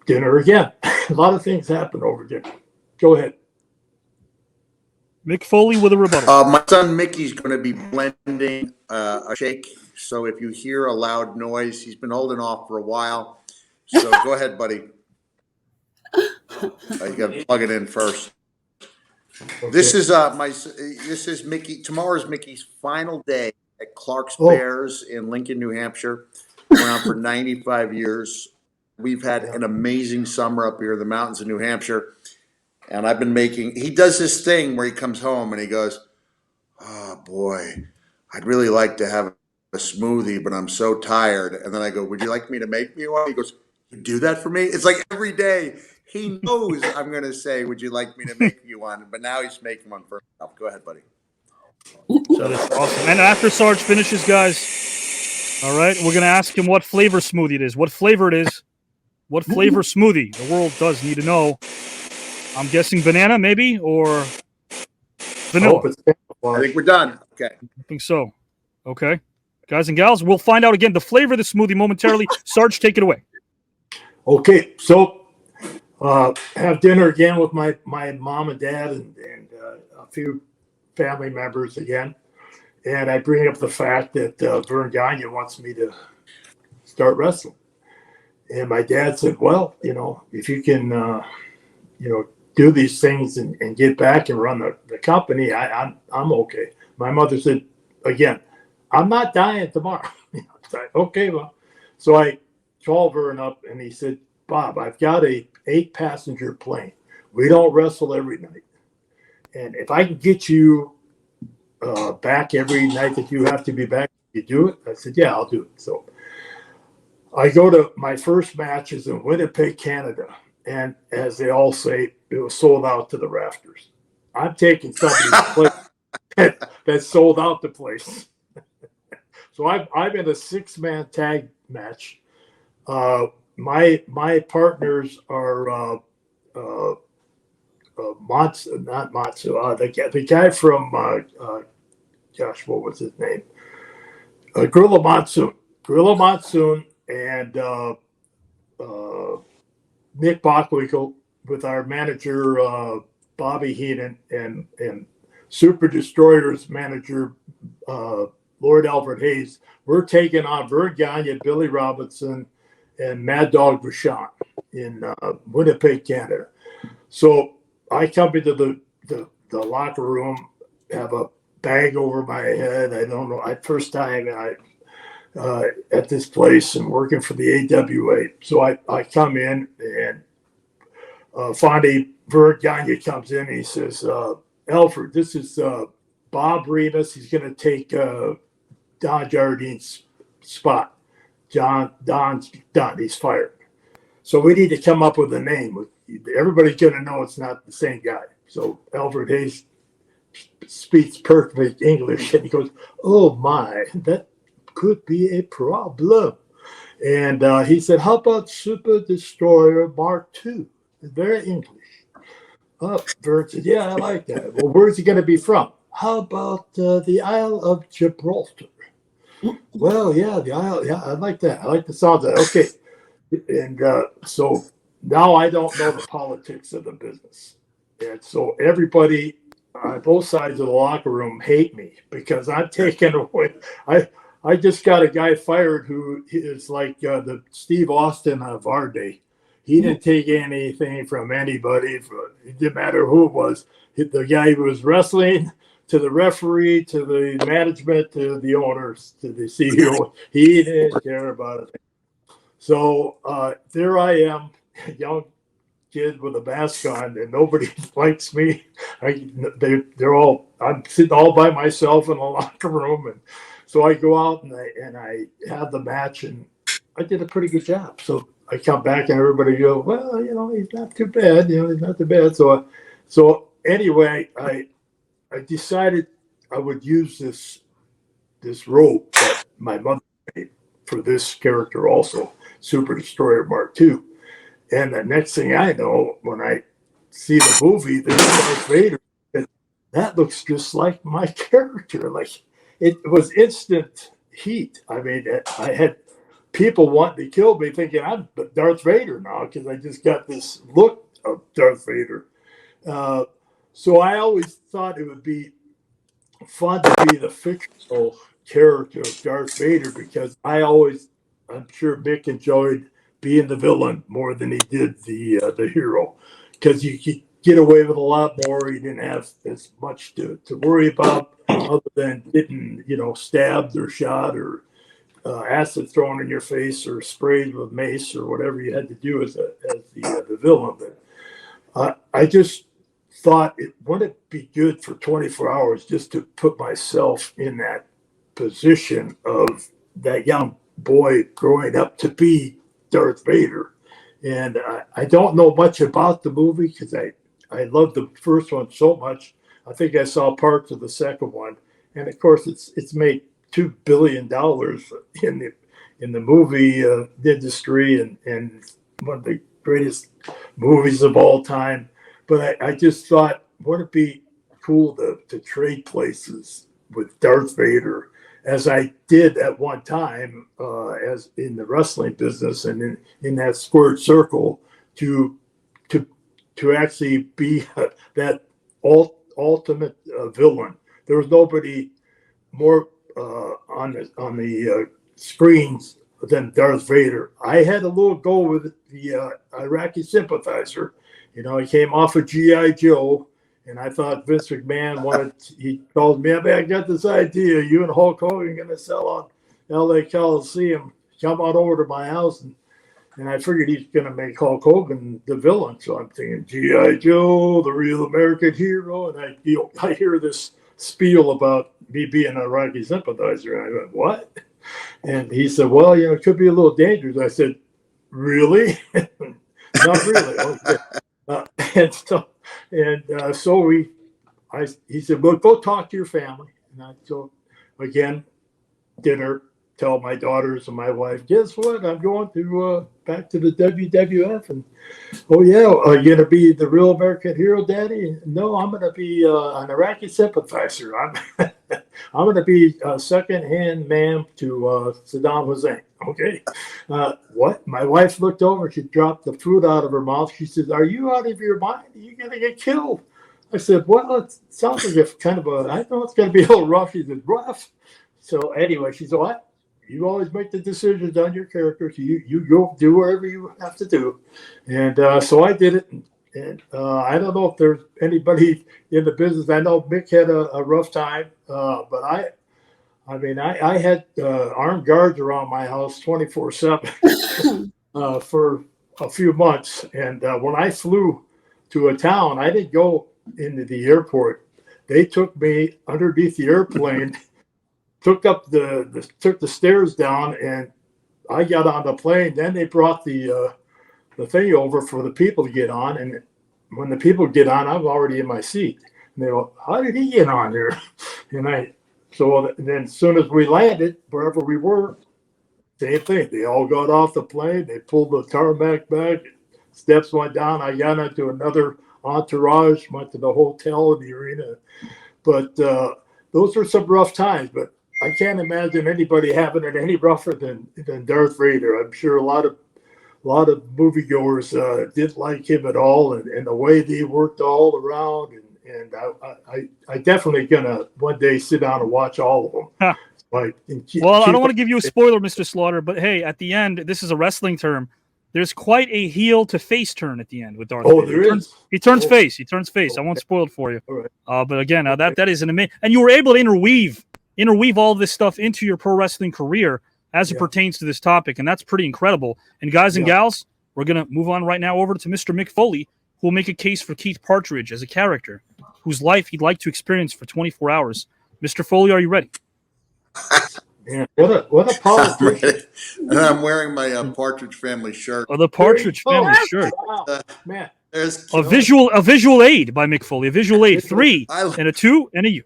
Speaker 3: dinner again. A lot of things happen over dinner. Go ahead.
Speaker 1: Mick Foley with a rebuttal.
Speaker 4: My son Mickey's going to be blending a shake. So if you hear a loud noise, he's been holding off for a while. So go ahead, buddy. You got to plug it in first. Okay. This is Mickey. Tomorrow is Mickey's final day at Clark's Bears in Lincoln, New Hampshire. Been around for 95 years. We've had an amazing summer up here in the mountains of New Hampshire. And I've been he does this thing where he comes home and he goes, "Oh boy, I'd really like to have a smoothie, but I'm so tired." And then I go, "Would you like me to make me one?" He goes, "You do that for me?" It's like every day he knows I'm going to say, "Would you like me to make you one?" But now he's making one for himself. Go ahead, buddy.
Speaker 1: That is awesome. And after Sarge finishes, guys, all right, we're going to ask him what flavor smoothie it is, what flavor it is, what flavor smoothie. The world does need to know. I'm guessing banana, maybe, or vanilla.
Speaker 4: I think we're done. Okay.
Speaker 1: I think so. Okay. Guys and gals, we'll find out again the flavor of the smoothie momentarily. Sarge, take it away.
Speaker 3: Okay. So have dinner again with my mom and dad and a few family members again. And I bring up the fact that Vern Gagne wants me to start wrestling. And my dad said, "Well, if you can, do these things and get back and run the company, I'm okay." My mother said, again, "I'm not dying tomorrow." Like, okay, well. So I called Vern up and he said, "Bob, I've got a 8-passenger plane. We don't wrestle every night. And if I can get you back every night that you have to be back, you do it?" I said, "Yeah, I'll do it." So I go to my first matches in Winnipeg, Canada. And as they all say, it was sold out to the rafters. I'm taking somebody's place that sold out the place. So I'm in a 6-man tag match. My partners are not Matsu. The guy from gosh, what was his name? Gorilla Monsoon, and Nick Bockwinkel with our manager Bobby Heenan and Super Destroyer's manager Lord Alfred Hayes. We're taking on Vern Gagne, Billy Robinson, and Mad Dog Vachon in Winnipeg, Canada. So I come into the locker room, have a bag over my head. I don't know. First time at this place and working for the AWA. So I come in and finally Vern Gagne comes in and he says, "Alfred, this is Bob Remus. He's going to take Don Jardine's spot. Don's done. He's fired. So we need to come up with a name. Everybody's going to know it's not the same guy." So Alfred Hayes speaks perfect English and he goes, "Oh my, that could be a problem." And he said, "How about Super Destroyer Mark II? Very English." Vern said, "Yeah, I like that." "Well, where's he going to be from?" "How about the Isle of Gibraltar?" "Well, yeah, the Isle. Yeah, I like that. I like the sound of that." Okay. And so now I don't know the politics of the business. And so everybody both sides of the locker room hate me because I'm taking away. I just got a guy fired who is like the Steve Austin of our day. He didn't take anything from anybody. It didn't matter who it was. The guy who was wrestling, to the referee, to the management, to the owners, to the CEO. He didn't care about it. So there I am, young kid with a mask on, and nobody likes me. They're all. I'm sitting all by myself in a locker room, and so I go out and I have the match, and I did a pretty good job. So I come back and everybody goes, well, he's not too bad. He's not too bad. So anyway, I decided I would use this rope that my mother made for this character also, Super Destroyer Mark II. And the next thing I know, when I see the movie, there's Darth Vader. That looks just like my character. Like it was instant heat. I mean, I had people wanting to kill me, thinking I'm Darth Vader now because I just got this look of Darth Vader. So I always thought it would be fun to be the fictional character of Darth Vader because I'm sure Mick enjoyed being the villain more than he did the hero, because you could get away with a lot more. You didn't have as much to worry about other than getting stabbed or shot or acid thrown in your face or sprayed with mace or whatever you had to do as the villain. But I just thought wouldn't it be good for 24 hours just to put myself in that position of that young boy growing up to be Darth Vader. And I don't know much about the movie because I loved the first one so much. I think I saw parts of the second one, and of course it's made $2 billion in the movie industry and one of the greatest movies of all time. But I just thought, wouldn't it be cool to trade places with Darth Vader, as I did at one time, as in the wrestling business and in that squared circle, to actually be that ultimate villain. There was nobody more on the screens than Darth Vader. I had a little go with the Iraqi sympathizer. He came off of G.I. Joe. And I thought Vince McMahon he told me, I got this idea. You and Hulk Hogan are going to sell on LA Coliseum. Come on over to my house. And I figured he's going to make Hulk Hogan the villain. So I'm thinking, G.I. Joe, the real American hero. And I hear this spiel about me being an Iraqi sympathizer. And I went, what? And he said, well, it could be a little dangerous. I said, really? Not really. Okay. He said, well, go talk to your family. And so again, dinner, tell my daughters and my wife, guess what? I'm going to back to the WWF. And oh yeah, are you going to be the real American hero, Daddy? No, I'm going to be an Iraqi sympathizer. I'm going to be a second-hand man to Saddam Hussein. Okay. What? My wife looked over. She dropped the food out of her mouth. She says, are you out of your mind? Are you going to get killed? I said, well, it sounds like it's I know it's going to be a little rough. She said, rough. So anyway, she said, what? You always make the decisions on your character. So you go do whatever you have to do. And so I did it. And I don't know if there's anybody in the business. I know Mick had a rough time, but I had armed guards around my house 24/7 for a few months. And when I flew to a town, I didn't go into the airport. They took me underneath the airplane, took the stairs down, and I got on the plane. Then they brought the thing over for the people to get on. And when the people get on, I'm already in my seat. And they go, how did he get on there? So then as soon as we landed, wherever we were, same thing. They all got off the plane. They pulled the tarmac back. Steps went down. I got into another entourage, went to the hotel in the arena. But those were some rough times. But I can't imagine anybody having it any rougher than Darth Vader. I'm sure a lot of moviegoers didn't like him at all, and the way they worked all around and I definitely gonna one day sit down and watch all of them.
Speaker 1: Huh.
Speaker 3: Like,
Speaker 1: well, I don't want to give you a spoiler, Mr. Slaughter, but hey, at the end, this is a wrestling term. There's quite a heel to face turn at the end with Darth
Speaker 3: Oh,
Speaker 1: Vader.
Speaker 3: there is.
Speaker 1: He turns
Speaker 3: Oh.
Speaker 1: face. He turns face. I
Speaker 3: Okay.
Speaker 1: won't spoil it for you.
Speaker 3: All right.
Speaker 1: But again, that is an amazing, and you were able to interweave all this stuff into your pro wrestling career as it
Speaker 3: Yeah.
Speaker 1: pertains to this topic, and that's pretty incredible. And guys and
Speaker 3: Yeah.
Speaker 1: gals, we're gonna move on right now over to Mr. Mick Foley, who will make a case for Keith Partridge as a character whose life he'd like to experience for 24 hours. Mr. Foley, are you ready?
Speaker 3: Yeah. What a
Speaker 4: I'm
Speaker 3: politician.
Speaker 4: ready. And I'm wearing my Partridge Family shirt.
Speaker 1: The Partridge Family shirt.
Speaker 3: Wow, man.
Speaker 4: There's
Speaker 1: A visual aid by Mick Foley. A visual aid, 3
Speaker 4: I-
Speaker 1: and a 2 and a U.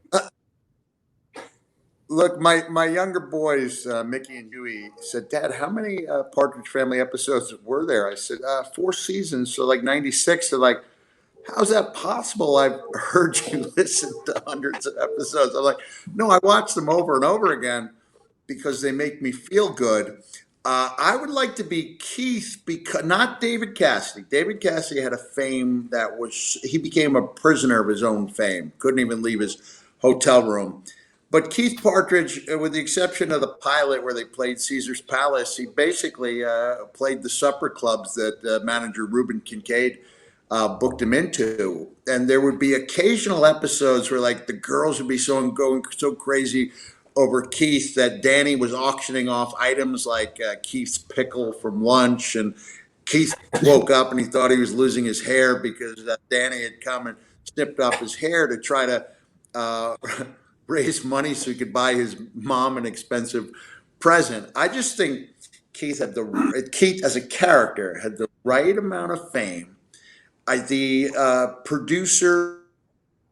Speaker 4: Look, my younger boys, Mickey and Huey, said, "Dad, how many Partridge Family episodes were there?" I said, 4 seasons, so like 96. They're like, "How's that possible? I've heard you listen to hundreds of episodes." I'm like, "No, I watch them over and over again because they make me feel good." I would like to be Keith, because not David Cassidy. David Cassidy had a fame that was, he became a prisoner of his own fame, couldn't even leave his hotel room. But Keith Partridge, with the exception of the pilot where they played Caesar's Palace, he basically played the supper clubs that manager Reuben Kincaid booked him into. And there would be occasional episodes where like the girls would be going so crazy over Keith that Danny was auctioning off items like Keith's pickle from lunch. And Keith woke up and he thought he was losing his hair because Danny had come and snipped off his hair to try to raise money so he could buy his mom an expensive present. I just think Keith as a character had the right amount of fame. The producers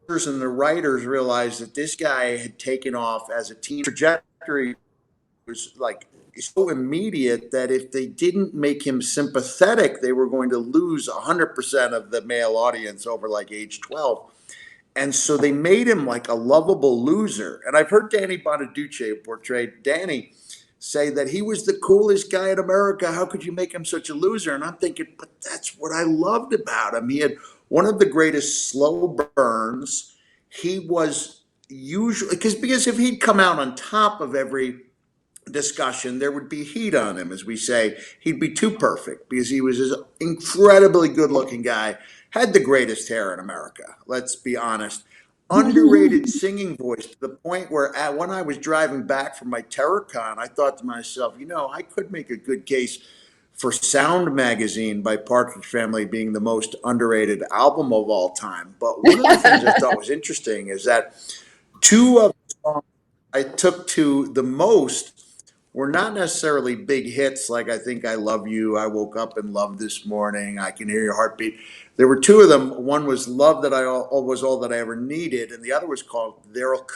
Speaker 4: and the writers realized that this guy had taken off as a teen. Trajectory was like so immediate that if they didn't make him sympathetic, they were going to lose 100% of the male audience over like age 12. And so they made him like a lovable loser. And I've heard Danny Bonaduce, who portrayed Danny, say that he was the coolest guy in America. How could you make him such a loser? And I'm thinking, but that's what I loved about him. He had one of the greatest slow burns. He was usually, because if he'd come out on top of every discussion, there would be heat on him, as we say. He'd be too perfect because he was this incredibly good-looking guy, had the greatest hair in America, let's be honest. Underrated singing voice to the point where when I was driving back from my TerrorCon, I thought to myself, I could make a good case for Sound Magazine by Partridge Family being the most underrated album of all time. But one of the things I thought was interesting is that 2 of the songs I took to the most were not necessarily big hits like I Think I Love You, I Woke Up in Love This Morning, I Can Hear Your Heartbeat. There were 2 of them. One was Love That I Was All That I Ever Needed, and the other was called There'll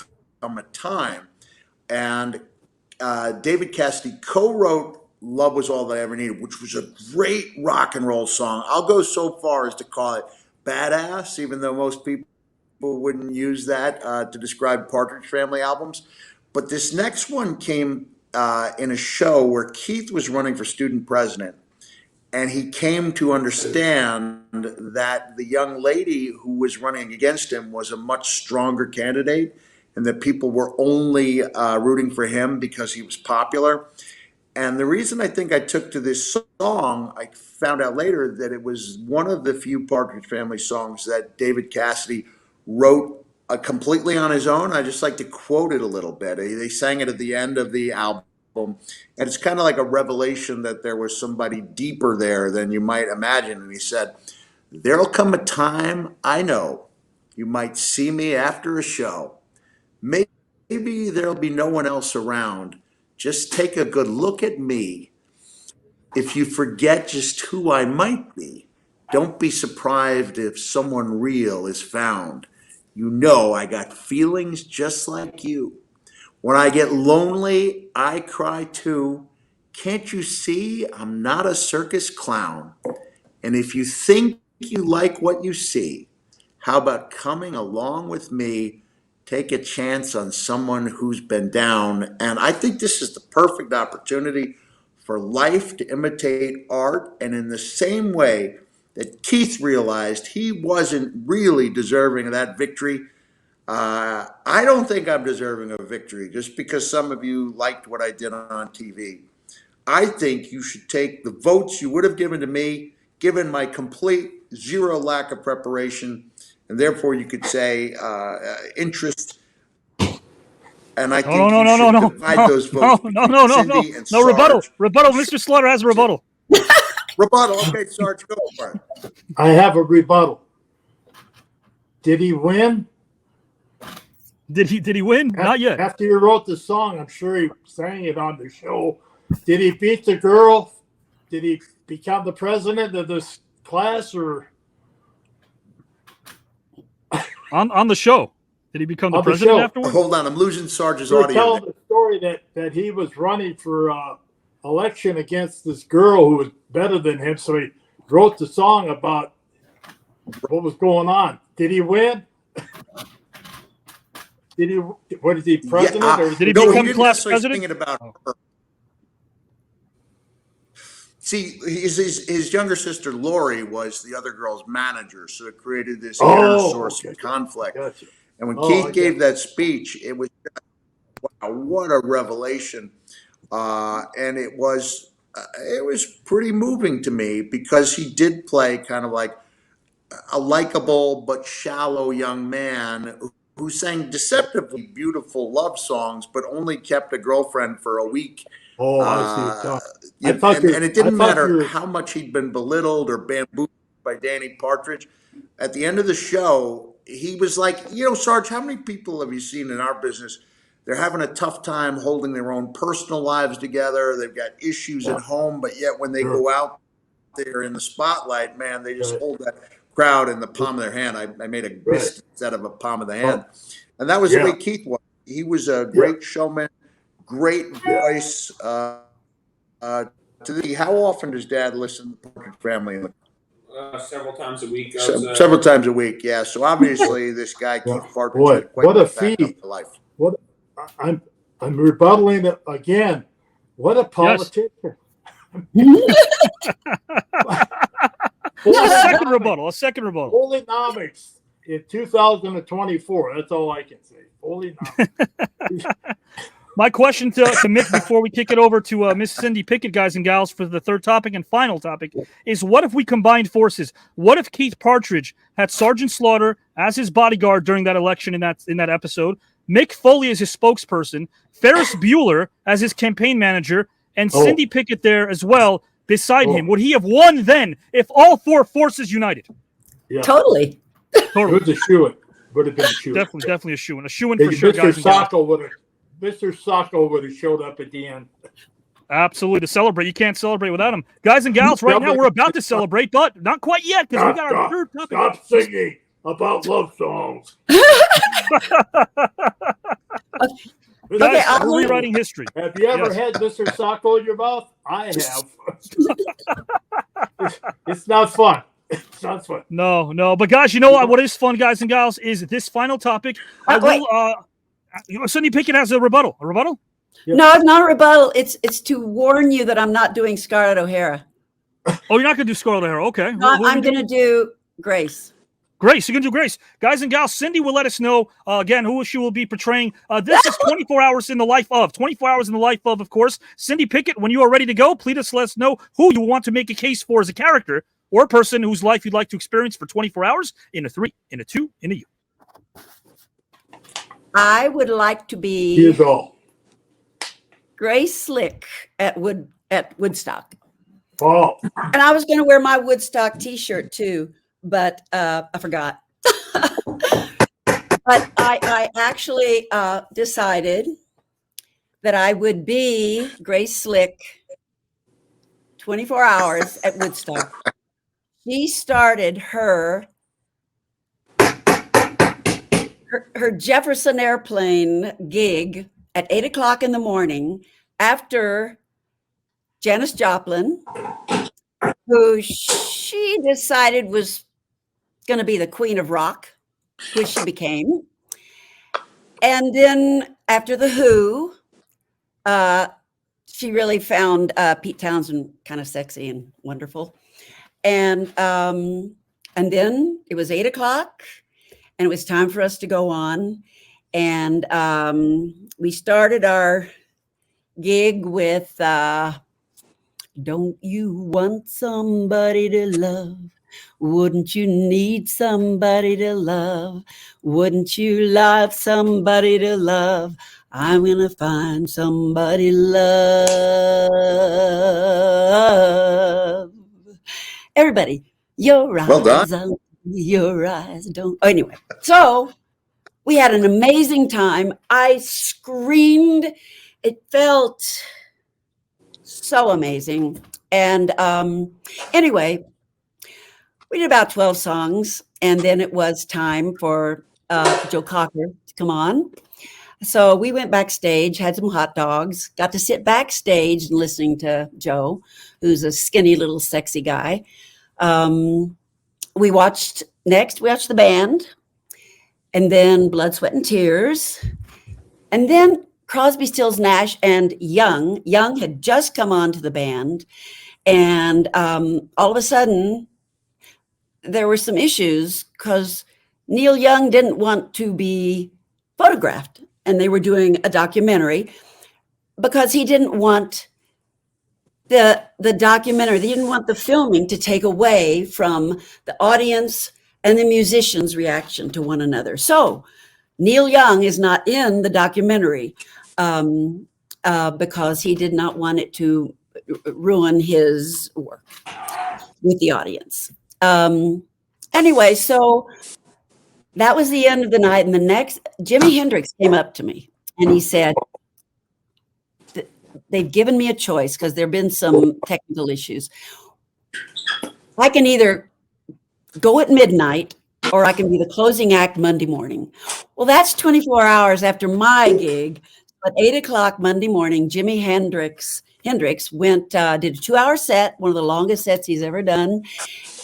Speaker 4: Come a Time. And David Cassidy co-wrote Love Was All That I Ever Needed, which was a great rock and roll song. I'll go so far as to call it badass, even though most people wouldn't use that to describe Partridge Family albums. But this next one came in a show where Keith was running for student president, and he came to understand that the young lady who was running against him was a much stronger candidate, and that people were only rooting for him because he was popular. And the reason I think I took to this song, I found out later that it was one of the few Partridge Family songs that David Cassidy wrote completely on his own. I just like to quote it a little bit. They sang it at the end of the album, and it's kind of like a revelation that there was somebody deeper there than you might imagine. And he said, "There'll come a time, I know, you might see me after a show. Maybe there'll be no one else around. Just take a good look at me. If you forget just who I might be, don't be surprised if someone real is found. I got feelings just like you. When I get lonely, I cry too. Can't you see I'm not a circus clown? And if you think you like what you see, how about coming along with me? Take a chance on someone who's been down." And I think this is the perfect opportunity for life to imitate art. And in the same way that Keith realized he wasn't really deserving of that victory. I don't think I'm deserving of a victory just because some of you liked what I did on TV. I think you should take the votes you would have given to me, given my complete zero lack of preparation, and therefore you could say interest. And I think you should divide those votes between Cindy and Sarge.
Speaker 1: Rebuttal. Mr. Slaughter has a rebuttal.
Speaker 4: Rebuttal. Okay, Sarge, go for it.
Speaker 3: I have a rebuttal. Did he win?
Speaker 1: Did he win? Not yet.
Speaker 3: After you wrote the song, I'm sure he sang it on the show. Did he beat the girl? Did he become the president of this class, or
Speaker 1: on the show? Did he become the president afterwards?
Speaker 4: Hold on, I'm losing Sarge's
Speaker 3: you were
Speaker 4: audio.
Speaker 3: telling the story that he was running for election against this girl who was better than him, so he wrote the song about what was going on. Did he win? What is he, president? Or
Speaker 1: did he become class president?
Speaker 4: About her. See, his younger sister Lori was the other girl's manager, so it created this inner source of conflict.
Speaker 3: Gotcha.
Speaker 4: And when Keith gave that speech, it was, wow, what a revelation! And it was pretty moving to me because he did play kind of like a likable but shallow young man who sang deceptively beautiful love songs, but only kept a girlfriend for a week.
Speaker 3: Oh, I see.
Speaker 4: And it didn't matter how much he'd been belittled or bamboozled by Danny Partridge. At the end of the show, he was like, Sarge, how many people have you seen in our business? They're having a tough time holding their own personal lives together. They've got issues at home, but yet when they go out there in the spotlight, man, they just hold that crowd in the palm of their hand. I made a fist instead of a palm of the hand. And that was the way Keith was. He was a great showman, great voice. How often does Dad listen to the Partridge Family?
Speaker 7: Several times a week.
Speaker 4: Several times a week, yeah. So obviously this guy, Keith Partridge, had quite
Speaker 3: what a
Speaker 4: feat
Speaker 3: feat.
Speaker 4: to life.
Speaker 3: I'm rebuttaling it again. What a politician.
Speaker 1: A second rebuttal.
Speaker 3: Holynomics in 2024. That's all I can say. Holynomics.
Speaker 1: My question to Mick before we kick it over to Miss Cindy Pickett, guys and gals, for the third topic and final topic is: what if we combined forces? What if Keith Partridge had Sergeant Slaughter as his bodyguard during that election in that episode, Mick Foley as his spokesperson, Ferris Bueller as his campaign manager, and Cindy Pickett there as well beside him? Would he have won then if all four forces united?
Speaker 2: Yeah. Totally.
Speaker 3: It was a shoo-in. Would have been a shoo-in.
Speaker 1: Definitely a shoo-in. A shoo-in for sure, guys.
Speaker 3: Mr. Sacco would have showed up at the end.
Speaker 1: Absolutely. To celebrate. You can't celebrate without him. Guys and gals, right now we're about to celebrate, but not quite yet because we got our third topic.
Speaker 3: Stop singing about love songs.
Speaker 1: Guys, we're rewriting history.
Speaker 3: Have you ever had Mr. Sacco in your mouth? I have. It's not fun. It's not fun.
Speaker 1: No. But guys, you know what is fun, guys and gals, is this final topic. Cindy Pickett has a rebuttal. A rebuttal?
Speaker 2: Yep. No, it's not a rebuttal. It's to warn you that I'm not doing Scarlett O'Hara.
Speaker 1: Oh, you're not going to do Scarlett O'Hara. Okay.
Speaker 2: No, I'm going to do Grace.
Speaker 1: Grace, you can do Grace. Guys and gals, Cindy will let us know, again, who she will be portraying. This is 24 hours in the life of. 24 hours in the life of course. Cindy Pickett, when you are ready to go, please let us know who you want to make a case for as a character or a person whose life you'd like to experience for 24 hours in a 3, in a 2, in a U.
Speaker 2: I would like to be Grace Slick at Woodstock.
Speaker 3: Oh.
Speaker 2: And I was going to wear my Woodstock T-shirt too, but I forgot. But I actually decided that I would be Grace Slick 24 hours at Woodstock. She started her Jefferson Airplane gig at 8:00 in the morning after Janis Joplin, who she decided was going to be the queen of rock, which she became. And then after the Who, she really found Pete Townsend kind of sexy and wonderful. and then it was 8:00, and it was time for us to go on. And we started our gig with "Don't You Want Somebody to Love? Wouldn't you need somebody to love? Wouldn't you love somebody to love? I'm gonna find somebody to love." Everybody, your eyes,
Speaker 4: Well done.
Speaker 2: your eyes don't. Anyway, so we had an amazing time. I screamed. It felt so amazing. And anyway, we did about 12 songs, and then it was time for Joe Cocker to come on. So we went backstage, had some hot dogs, got to sit backstage and listening to Joe, who's a skinny little sexy guy. We watched the band, and then Blood, Sweat, and Tears. And then Crosby, Stills, Nash, and Young. Young had just come on to the band, and all of a sudden, there were some issues because Neil Young didn't want to be photographed, and they were doing a documentary because he didn't want the documentary, they didn't want the filming to take away from the audience and the musicians' reaction to one another. So Neil Young is not in the documentary because he did not want it to ruin his work with the audience. Anyway, so that was the end of the night. And the next, Jimi Hendrix came up to me and he said, they've given me a choice because there have been some technical issues. I can either go at midnight or I can be the closing act Monday morning. Well, that's 24 hours after my gig. At 8:00 Monday morning, Jimi Hendrix went, did a 2-hour set, one of the longest sets he's ever done.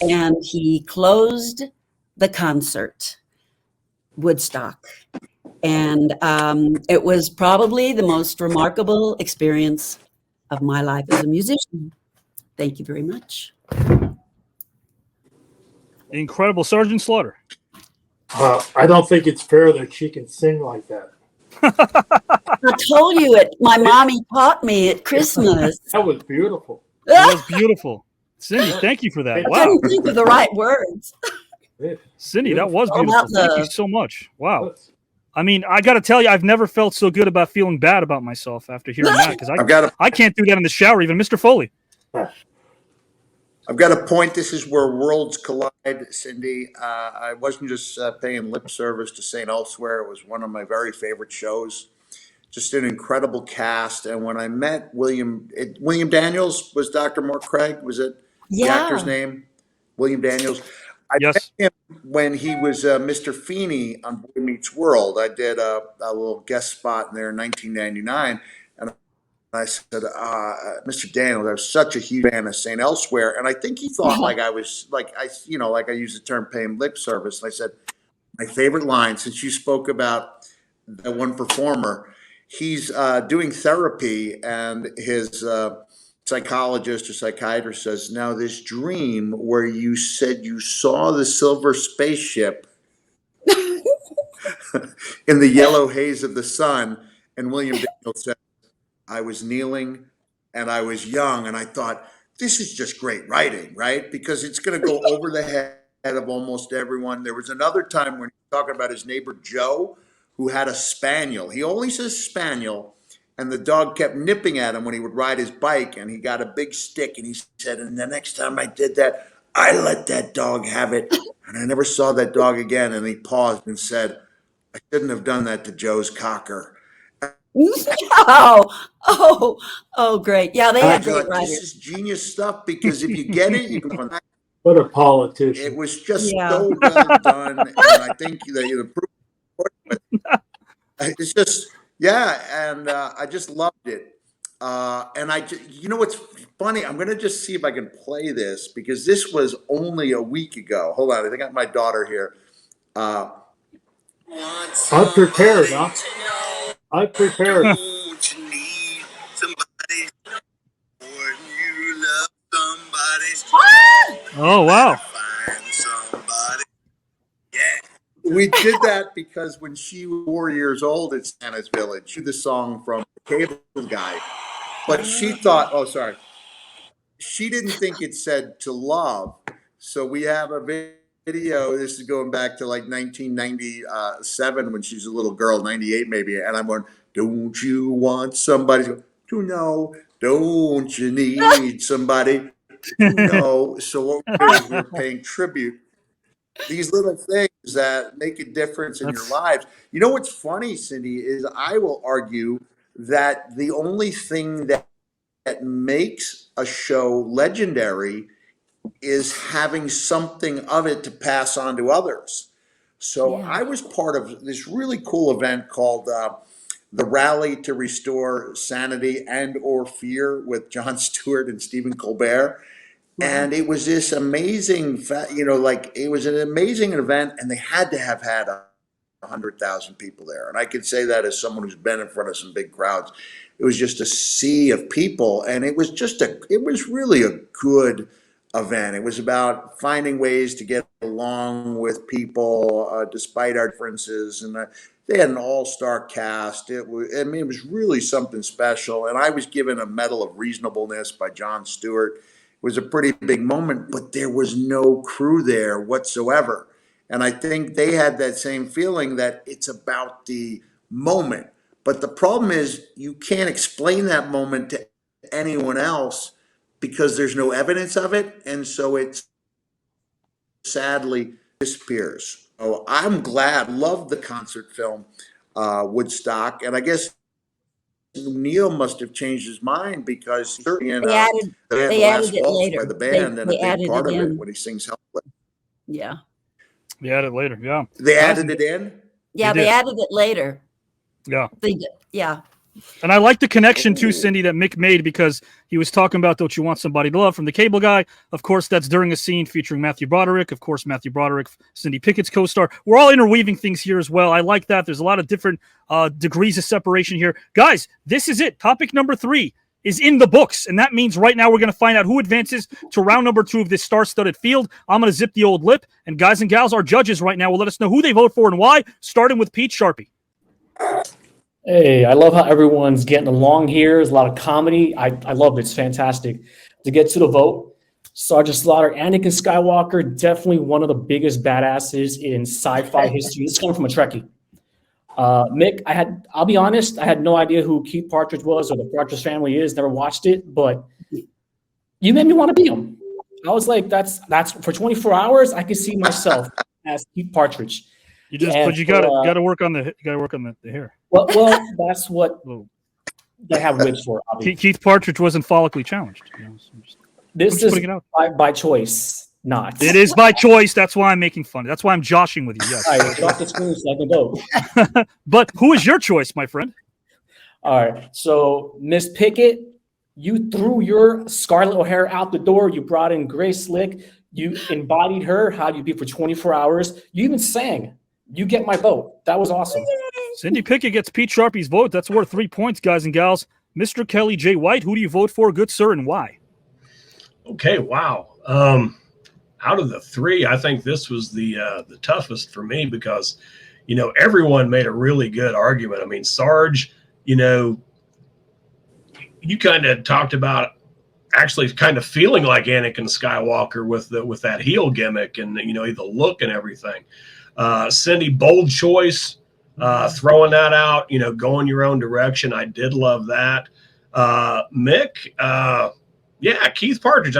Speaker 2: And he closed the concert, Woodstock. And it was probably the most remarkable experience of my life as a musician. Thank you very much.
Speaker 1: Incredible. Sergeant Slaughter.
Speaker 3: I don't think it's fair that she can sing like that.
Speaker 2: I told you it. My mommy taught me at Christmas.
Speaker 3: That was beautiful.
Speaker 1: That was beautiful. Cindy, thank you for that.
Speaker 2: I
Speaker 1: Wow.
Speaker 2: couldn't think of the right words.
Speaker 1: Cindy, that was
Speaker 2: All
Speaker 1: beautiful.
Speaker 2: about
Speaker 1: Thank you
Speaker 2: love.
Speaker 1: so much. Wow. I mean, I got to tell you, I've never felt so good about feeling bad about myself after hearing that because I can't do that in the shower, even Mr. Foley.
Speaker 4: I've got a point. This is where worlds collide, Cindy. I wasn't just paying lip service to St. Elsewhere. It was one of my very favorite shows. Just an incredible cast. And when I met William Daniels, was Dr. Mark Craig? Was it the actor's name? William Daniels. I met him when he was Mr. Feeney on Boy Meets World. I did a little guest spot in there in 1999. And I said, Mr. Daniels, I was such a huge fan of St. Elsewhere. And I think he thought like I was, like I use the term paying lip service. And I said, my favorite line, since you spoke about the one performer, he's doing therapy and his psychologist or psychiatrist says, now this dream where you said you saw the silver spaceship in the yellow haze of the sun. And William Daniels said, I was kneeling and I was young. And I thought, this is just great writing, right? Because it's going to go over the head of almost everyone. There was another time when he was talking about his neighbor, Joe, who had a spaniel. He only says spaniel. And the dog kept nipping at him when he would ride his bike. And he got a big stick. And he said, and the next time I did that, I let that dog have it. And I never saw that dog again. And he paused and said, I shouldn't have done that to Joe's cocker.
Speaker 2: Oh, great. Yeah, they had great writers.
Speaker 4: This is genius stuff because if you get it, you can come back.
Speaker 3: What a politician.
Speaker 4: It was just so well done. And I think that you it's just, and I just loved it. And you know what's funny? I'm going to just see if I can play this because this was only a week ago. Hold on. I think I got my daughter here.
Speaker 3: I'm prepared, huh? I'm prepared.
Speaker 1: Oh, wow.
Speaker 4: Find somebody. Yeah. We did that because when she was 4 years old at Santa's Village, she did the song from the Cable Guy. But she thought, oh, sorry. She didn't think it said to love. So we have a video. This is going back to like 1997 when she's a little girl, 98 maybe. And I'm going, don't you want somebody to know? Don't you need somebody to know? So what we're doing is we're paying tribute. These little things that make a difference in your lives. You know what's funny, Cindy, is I will argue that the only thing that makes a show legendary is having something of it to pass on to others. So
Speaker 2: Yeah.
Speaker 4: I was part of this really cool event called the Rally to Restore Sanity and or Fear with Jon Stewart and Stephen Colbert.
Speaker 2: Wow.
Speaker 4: And it was this amazing, it was an amazing event, and they had to have had 100,000 people there. And I could say that as someone who's been in front of some big crowds. It was just a sea of people, and it was really a good event. It was about finding ways to get along with people despite our differences, and they had an all-star cast. It was really something special, and I was given a Medal of Reasonableness by Jon Stewart. It was a pretty big moment, but there was no crew there whatsoever. And I think they had that same feeling that it's about the moment. But the problem is you can't explain that moment to anyone else because there's no evidence of it. And so it sadly disappears. So I'm glad, love the concert film, Woodstock. And I guess Neil must have changed his mind because certainly
Speaker 2: They added it later.
Speaker 4: by the band and
Speaker 2: They
Speaker 4: a big part
Speaker 2: added
Speaker 4: of
Speaker 2: it
Speaker 4: it
Speaker 2: in.
Speaker 4: when he sings Helpless.
Speaker 2: Yeah.
Speaker 1: They added it later. Yeah.
Speaker 4: They added it in?
Speaker 2: Yeah,
Speaker 1: They
Speaker 2: they
Speaker 1: did.
Speaker 2: added it later.
Speaker 1: Yeah.
Speaker 2: They did. Yeah.
Speaker 1: And I like the connection too, Cindy, that Mick made because he was talking about Don't You Want Somebody to Love from the Cable Guy. Of course, that's during a scene featuring Matthew Broderick. Of course, Matthew Broderick, Cindy Pickett's co-star. We're all interweaving things here as well. I like that. There's a lot of different degrees of separation here. Guys, this is it. Topic number 3 is in the books. And that means right now we're going to find out who advances to round number 2 of this star-studded field. I'm going to zip the old lip. And guys and gals, our judges right now will let us know who they vote for and why, starting with Pete Sharpie.
Speaker 5: Hey, I love how everyone's getting along here. There's a lot of comedy. I love it. It's fantastic. To get to the vote, Sergeant Slaughter, Anakin Skywalker, definitely one of the biggest badasses in sci-fi history. This is coming from a Trekkie. Mick, I'll be honest, I had no idea who Keith Partridge was or the Partridge Family is. Never watched it, but you made me want to be him. I was like, that's for 24 hours. I could see myself as Keith Partridge.
Speaker 1: But you gotta work on the hair.
Speaker 5: Well, that's what they have wigs for. Obviously.
Speaker 1: Keith Partridge wasn't follically challenged.
Speaker 5: This is by choice, not.
Speaker 1: It is by choice. That's why I'm making fun. That's why I'm joshing with you. Yes.
Speaker 5: All right, drop the screen so I can go.
Speaker 1: But who is your choice, my friend?
Speaker 5: All right. So, Miss Pickett, you threw your Scarlett O'Hara out the door. You brought in Grace Slick. You embodied her. How you be for 24 hours. You even sang. You get my vote. That was awesome.
Speaker 1: Cindy Pickett gets Pete Sharpie's vote. That's worth 3 points, guys and gals. Mr. Kelly J. White, who do you vote for, good sir, and why?
Speaker 6: Okay, wow. Out of the 3, I think this was the toughest for me because, everyone made a really good argument. I mean, Sarge, you kind of talked about actually kind of feeling like Anakin Skywalker with that heel gimmick and, the look and everything. Cindy, bold choice, throwing that out, going your own direction. I did love that. Mick, Keith Partridge,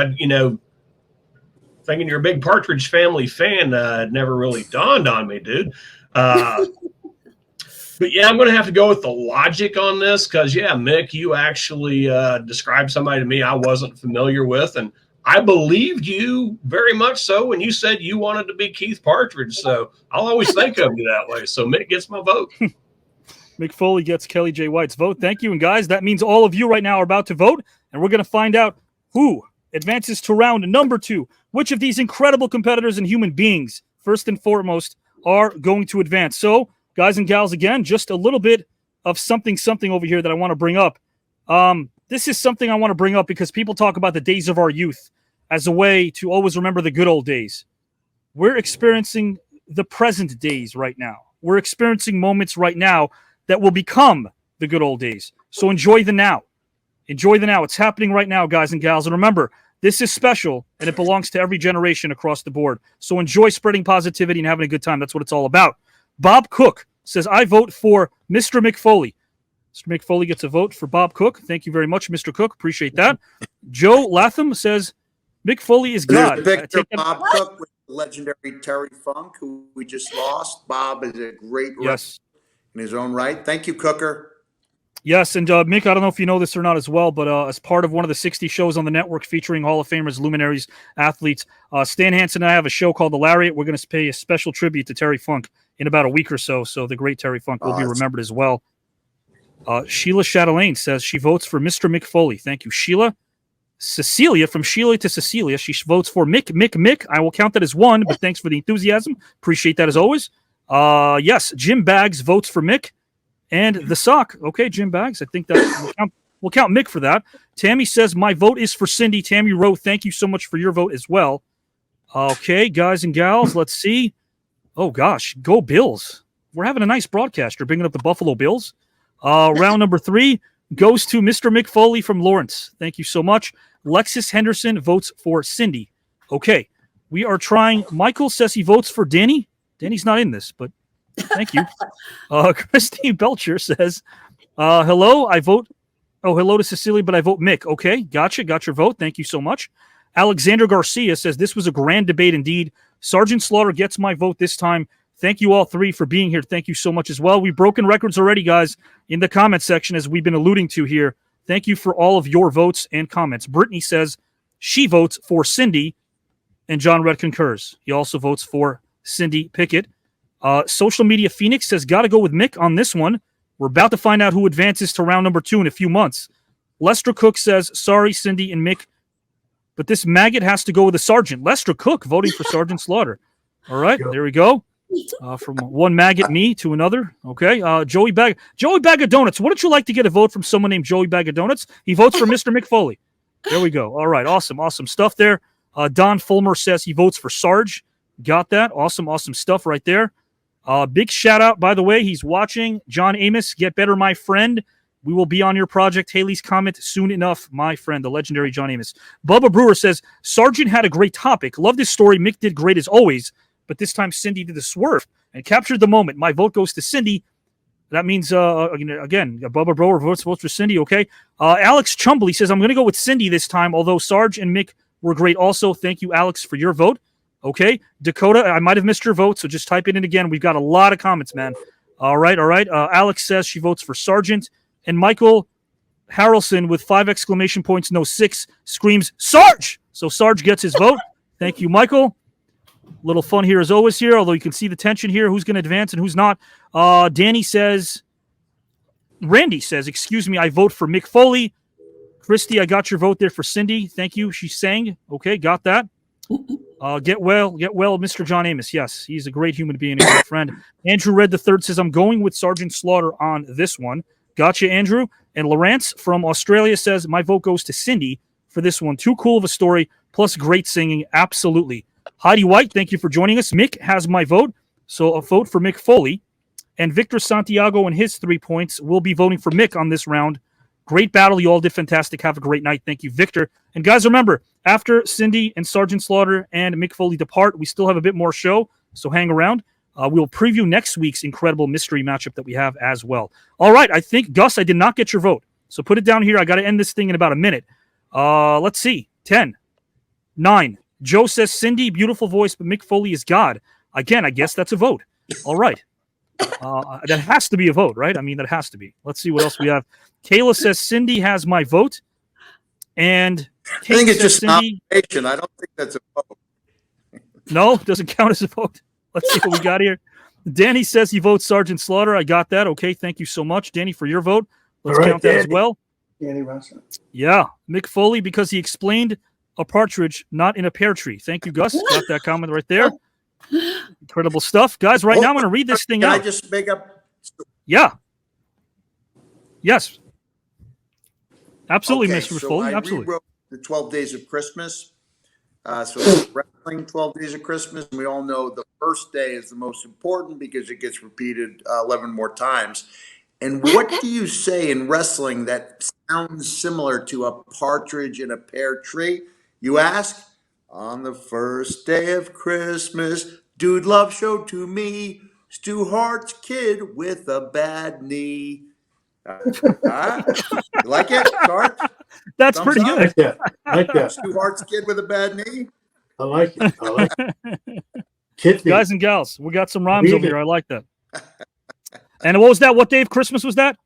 Speaker 6: thinking you're a big Partridge Family fan, never really dawned on me, dude. But yeah, I'm going to have to go with the logic on this because, Mick, you actually described somebody to me I wasn't familiar with, and I believed you very much so when you said you wanted to be Keith Partridge. So I'll always think of you that way. So Mick gets my vote.
Speaker 1: Mick Foley gets Kelly J. White's vote. Thank you. And guys, that means all of you right now are about to vote, and we're going to find out who advances to round number 2. Which of these incredible competitors and human beings, first and foremost, are going to advance. So, guys and gals, again, just a little bit of something over here that I want to bring up. This is something I want to bring up because people talk about the days of our youth. as a way to always remember the good old days. We're experiencing the present days right now. We're experiencing moments right now that will become the good old days. So enjoy the now. Enjoy the now. It's happening right now, guys and gals. And remember, this is special, and it belongs to every generation across the board. So enjoy spreading positivity and having a good time. That's what it's all about. Bob Cook says, I vote for Mr. Mick Foley. Mr. Mick Foley gets a vote for Bob Cook. Thank you very much, Mr. Cook. Appreciate that. Joe Latham says, Mick Foley is God.
Speaker 4: There's a picture of Bob Cook with the legendary Terry Funk, who we just lost. Bob is a great wrestler in his own right. Thank you, Cooker.
Speaker 1: Yes, and Mick, I don't know if you know this or not as well, but as part of one of the 60 shows on the network featuring Hall of Famers, luminaries, athletes, Stan Hansen and I have a show called The Lariat. We're going to pay a special tribute to Terry Funk in about a week or so, so the great Terry Funk will be remembered as well. Sheila Chatelaine says she votes for Mr. Mick Foley. Thank you, Sheila. Cecilia, from Sheila to Cecilia, she votes for Mick. I will count that as one, but thanks for the enthusiasm. Appreciate that as always. Yes, Jim Baggs votes for Mick. And the sock. Okay, Jim Baggs. I think that we'll count Mick for that. Tammy says, my vote is for Cindy. Tammy wrote, thank you so much for your vote as well. Okay, guys and gals, let's see. Oh, gosh, go Bills. We're having a nice broadcast. You're bringing up the Buffalo Bills. Round number 3 goes to Mr. Mick Foley from Lawrence. Thank you so much. Lexus Henderson votes for Cindy. Okay, we are trying. Michael says he votes for Danny. Danny's not in this, but thank you. Christine Belcher says, hello, I vote. Oh, hello to Cecilia, but I vote Mick. Okay, gotcha. Got your vote. Thank you so much. Alexander Garcia says, this was a grand debate indeed. Sergeant Slaughter gets my vote this time. Thank you all three for being here. Thank you so much as well. We've broken records already, guys, in the comment section, as we've been alluding to here. Thank you for all of your votes and comments. Brittany says she votes for Cindy, and John Red concurs. He also votes for Cindy Pickett. Social Media Phoenix says, got to go with Mick on this one. We're about to find out who advances to round number 2 in a few months. Lester Cook says, sorry, Cindy and Mick, but this maggot has to go with the sergeant. Lester Cook voting for Sergeant Slaughter. All right, there we go. From one maggot me to another. Okay, Joey Bag of Donuts. Wouldn't you like to get a vote from someone named Joey Bag of Donuts? He votes for Mr. Mick Foley. There we go. All right, awesome stuff there. Don Fulmer says he votes for Sarge. Got that. Awesome stuff right there. Big shout out, by the way, he's watching. John Amos, get better, my friend. We will be on your project. Haley's comment soon enough, my friend, the legendary John Amos. Bubba Brewer says, Sergeant had a great topic. Love this story. Mick did great as always, but this time Cindy did the swerve and captured the moment. My vote goes to Cindy. That means, again, Bubba Brewer votes for Cindy, okay? Alex Chumbly says, I'm going to go with Cindy this time, although Sarge and Mick were great also. Thank you, Alex, for your vote. Okay, Dakota, I might have missed your vote, so just type it in again. We've got a lot of comments, man. All right. Alex says she votes for Sergeant. And Michael Harrelson with 5 exclamation points, no 6, screams, Sarge! So Sarge gets his vote. Thank you, Michael. Little fun here as always here, although you can see the tension here, who's going to advance and who's not. Randy says, excuse me, I vote for Mick Foley. Christy, I got your vote there for Cindy. Thank you. She sang. Okay, got that. Get well, Mr. John Amos. Yes, he's a great human being, a great friend. Andrew Red III says, I'm going with Sergeant Slaughter on this one. Gotcha, Andrew. And Lawrence from Australia says, my vote goes to Cindy for this one. Too cool of a story, plus great singing. Absolutely. Heidi White, thank you for joining us. Mick has my vote, so a vote for Mick Foley. And Victor Santiago and his 3 points will be voting for Mick on this round. Great battle. You all did fantastic. Have a great night. Thank you, Victor. And guys, remember, after Cindy and Sergeant Slaughter and Mick Foley depart, we still have a bit more show, so hang around. We'll preview next week's incredible mystery matchup that we have as well. All right, I think, Gus, I did not get your vote, so put it down here. I got to end this thing in about a minute. Let's see. 10, 9. Joe says, Cindy, beautiful voice, but Mick Foley is God. Again, I guess that's a vote. All right. That has to be a vote, right? I mean, that has to be. Let's see what else we have. Kayla says, Cindy has my vote. And Kate
Speaker 4: I think it's just
Speaker 1: Cindy,
Speaker 4: nomination. I don't think that's a vote.
Speaker 1: No, doesn't count as a vote. Let's see what we got here. Danny says he votes Sergeant Slaughter. I got that. Okay, thank you so much, Danny, for your vote. Let's count that as well.
Speaker 3: Danny Russell.
Speaker 1: Yeah, Mick Foley, because he explained a partridge, not in a pear tree. Thank you, Gus. Got that comment right there. Incredible stuff. Guys, right now I'm going to read this thing
Speaker 4: Can
Speaker 1: out.
Speaker 4: I just make up?
Speaker 1: Yeah. Yes. Absolutely,
Speaker 4: Okay,
Speaker 1: Mr.
Speaker 4: so
Speaker 1: Foley.
Speaker 4: I
Speaker 1: Absolutely.
Speaker 4: rewrote the 12 Days of Christmas. So it's wrestling 12 Days of Christmas. And we all know the first day is the most important because it gets repeated 11 more times. And what do you say in wrestling that sounds similar to a partridge in a pear tree? You ask, on the first day of Christmas, dude love showed to me, Stu Hart's kid with a bad knee. You like it, Sarge?
Speaker 1: That's
Speaker 4: Thumbs
Speaker 1: pretty
Speaker 4: up?
Speaker 1: good.
Speaker 3: Yeah, I like that.
Speaker 4: Stu Hart's kid with a bad knee?
Speaker 3: I like it. I like it. Kid
Speaker 1: Guys and gals, we got some rhymes
Speaker 3: Read
Speaker 1: over
Speaker 3: it.
Speaker 1: here. I like that. And what was that? What day of Christmas was that?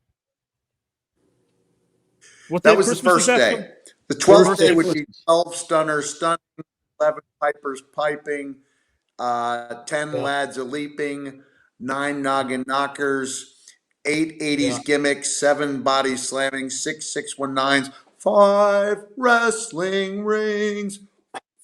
Speaker 1: What day
Speaker 4: That
Speaker 1: of
Speaker 4: was the
Speaker 1: Christmas
Speaker 4: first
Speaker 1: that?
Speaker 4: day. The 12th
Speaker 1: First
Speaker 4: day
Speaker 1: day.
Speaker 4: would be 12 stunners stunning, 11 pipers piping, 10
Speaker 3: Yeah.
Speaker 4: lads a leaping, 9 noggin knockers, 8 80s
Speaker 3: Yeah.
Speaker 4: gimmicks, 7 body slamming, 6 619s, 5 wrestling rings,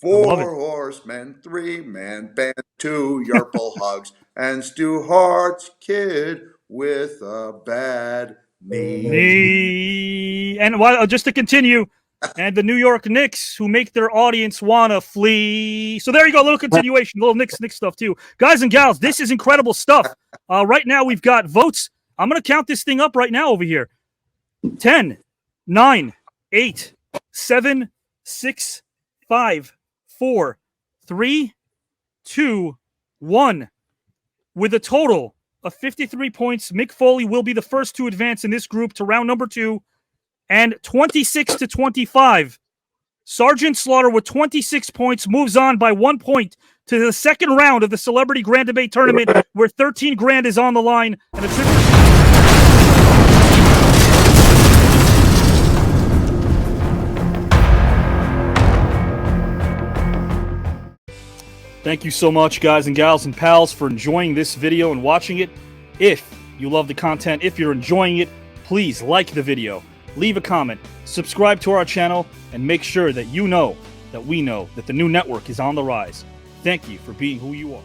Speaker 1: love
Speaker 4: 4
Speaker 1: it.
Speaker 4: horsemen, 3 man band, 2 Yerple hugs, and Stu Hart's kid with a bad knee.
Speaker 1: And just to continue, and the New York Knicks, who make their audience wanna flee. So there you go, a little continuation, a little Knicks stuff too. Guys and gals, this is incredible stuff. Right now we've got votes. I'm gonna count this thing up right now over here. 10, 9, 8, 7, 6, 5, 4, 3, 2, 1. With a total of 53 points, Mick Foley will be the first to advance in this group to round number 2. And 26 to 25, Sergeant Slaughter with 26 points moves on by 1 point to the second round of the Celebrity Grand Debate Tournament, where 13 grand is on the line. And a Thank you so much, guys and gals and pals, for enjoying this video and watching it. If you love the content, if you're enjoying it, please like the video, leave a comment, subscribe to our channel, and make sure that you know that we know that the new network is on the rise. Thank you for being who you are.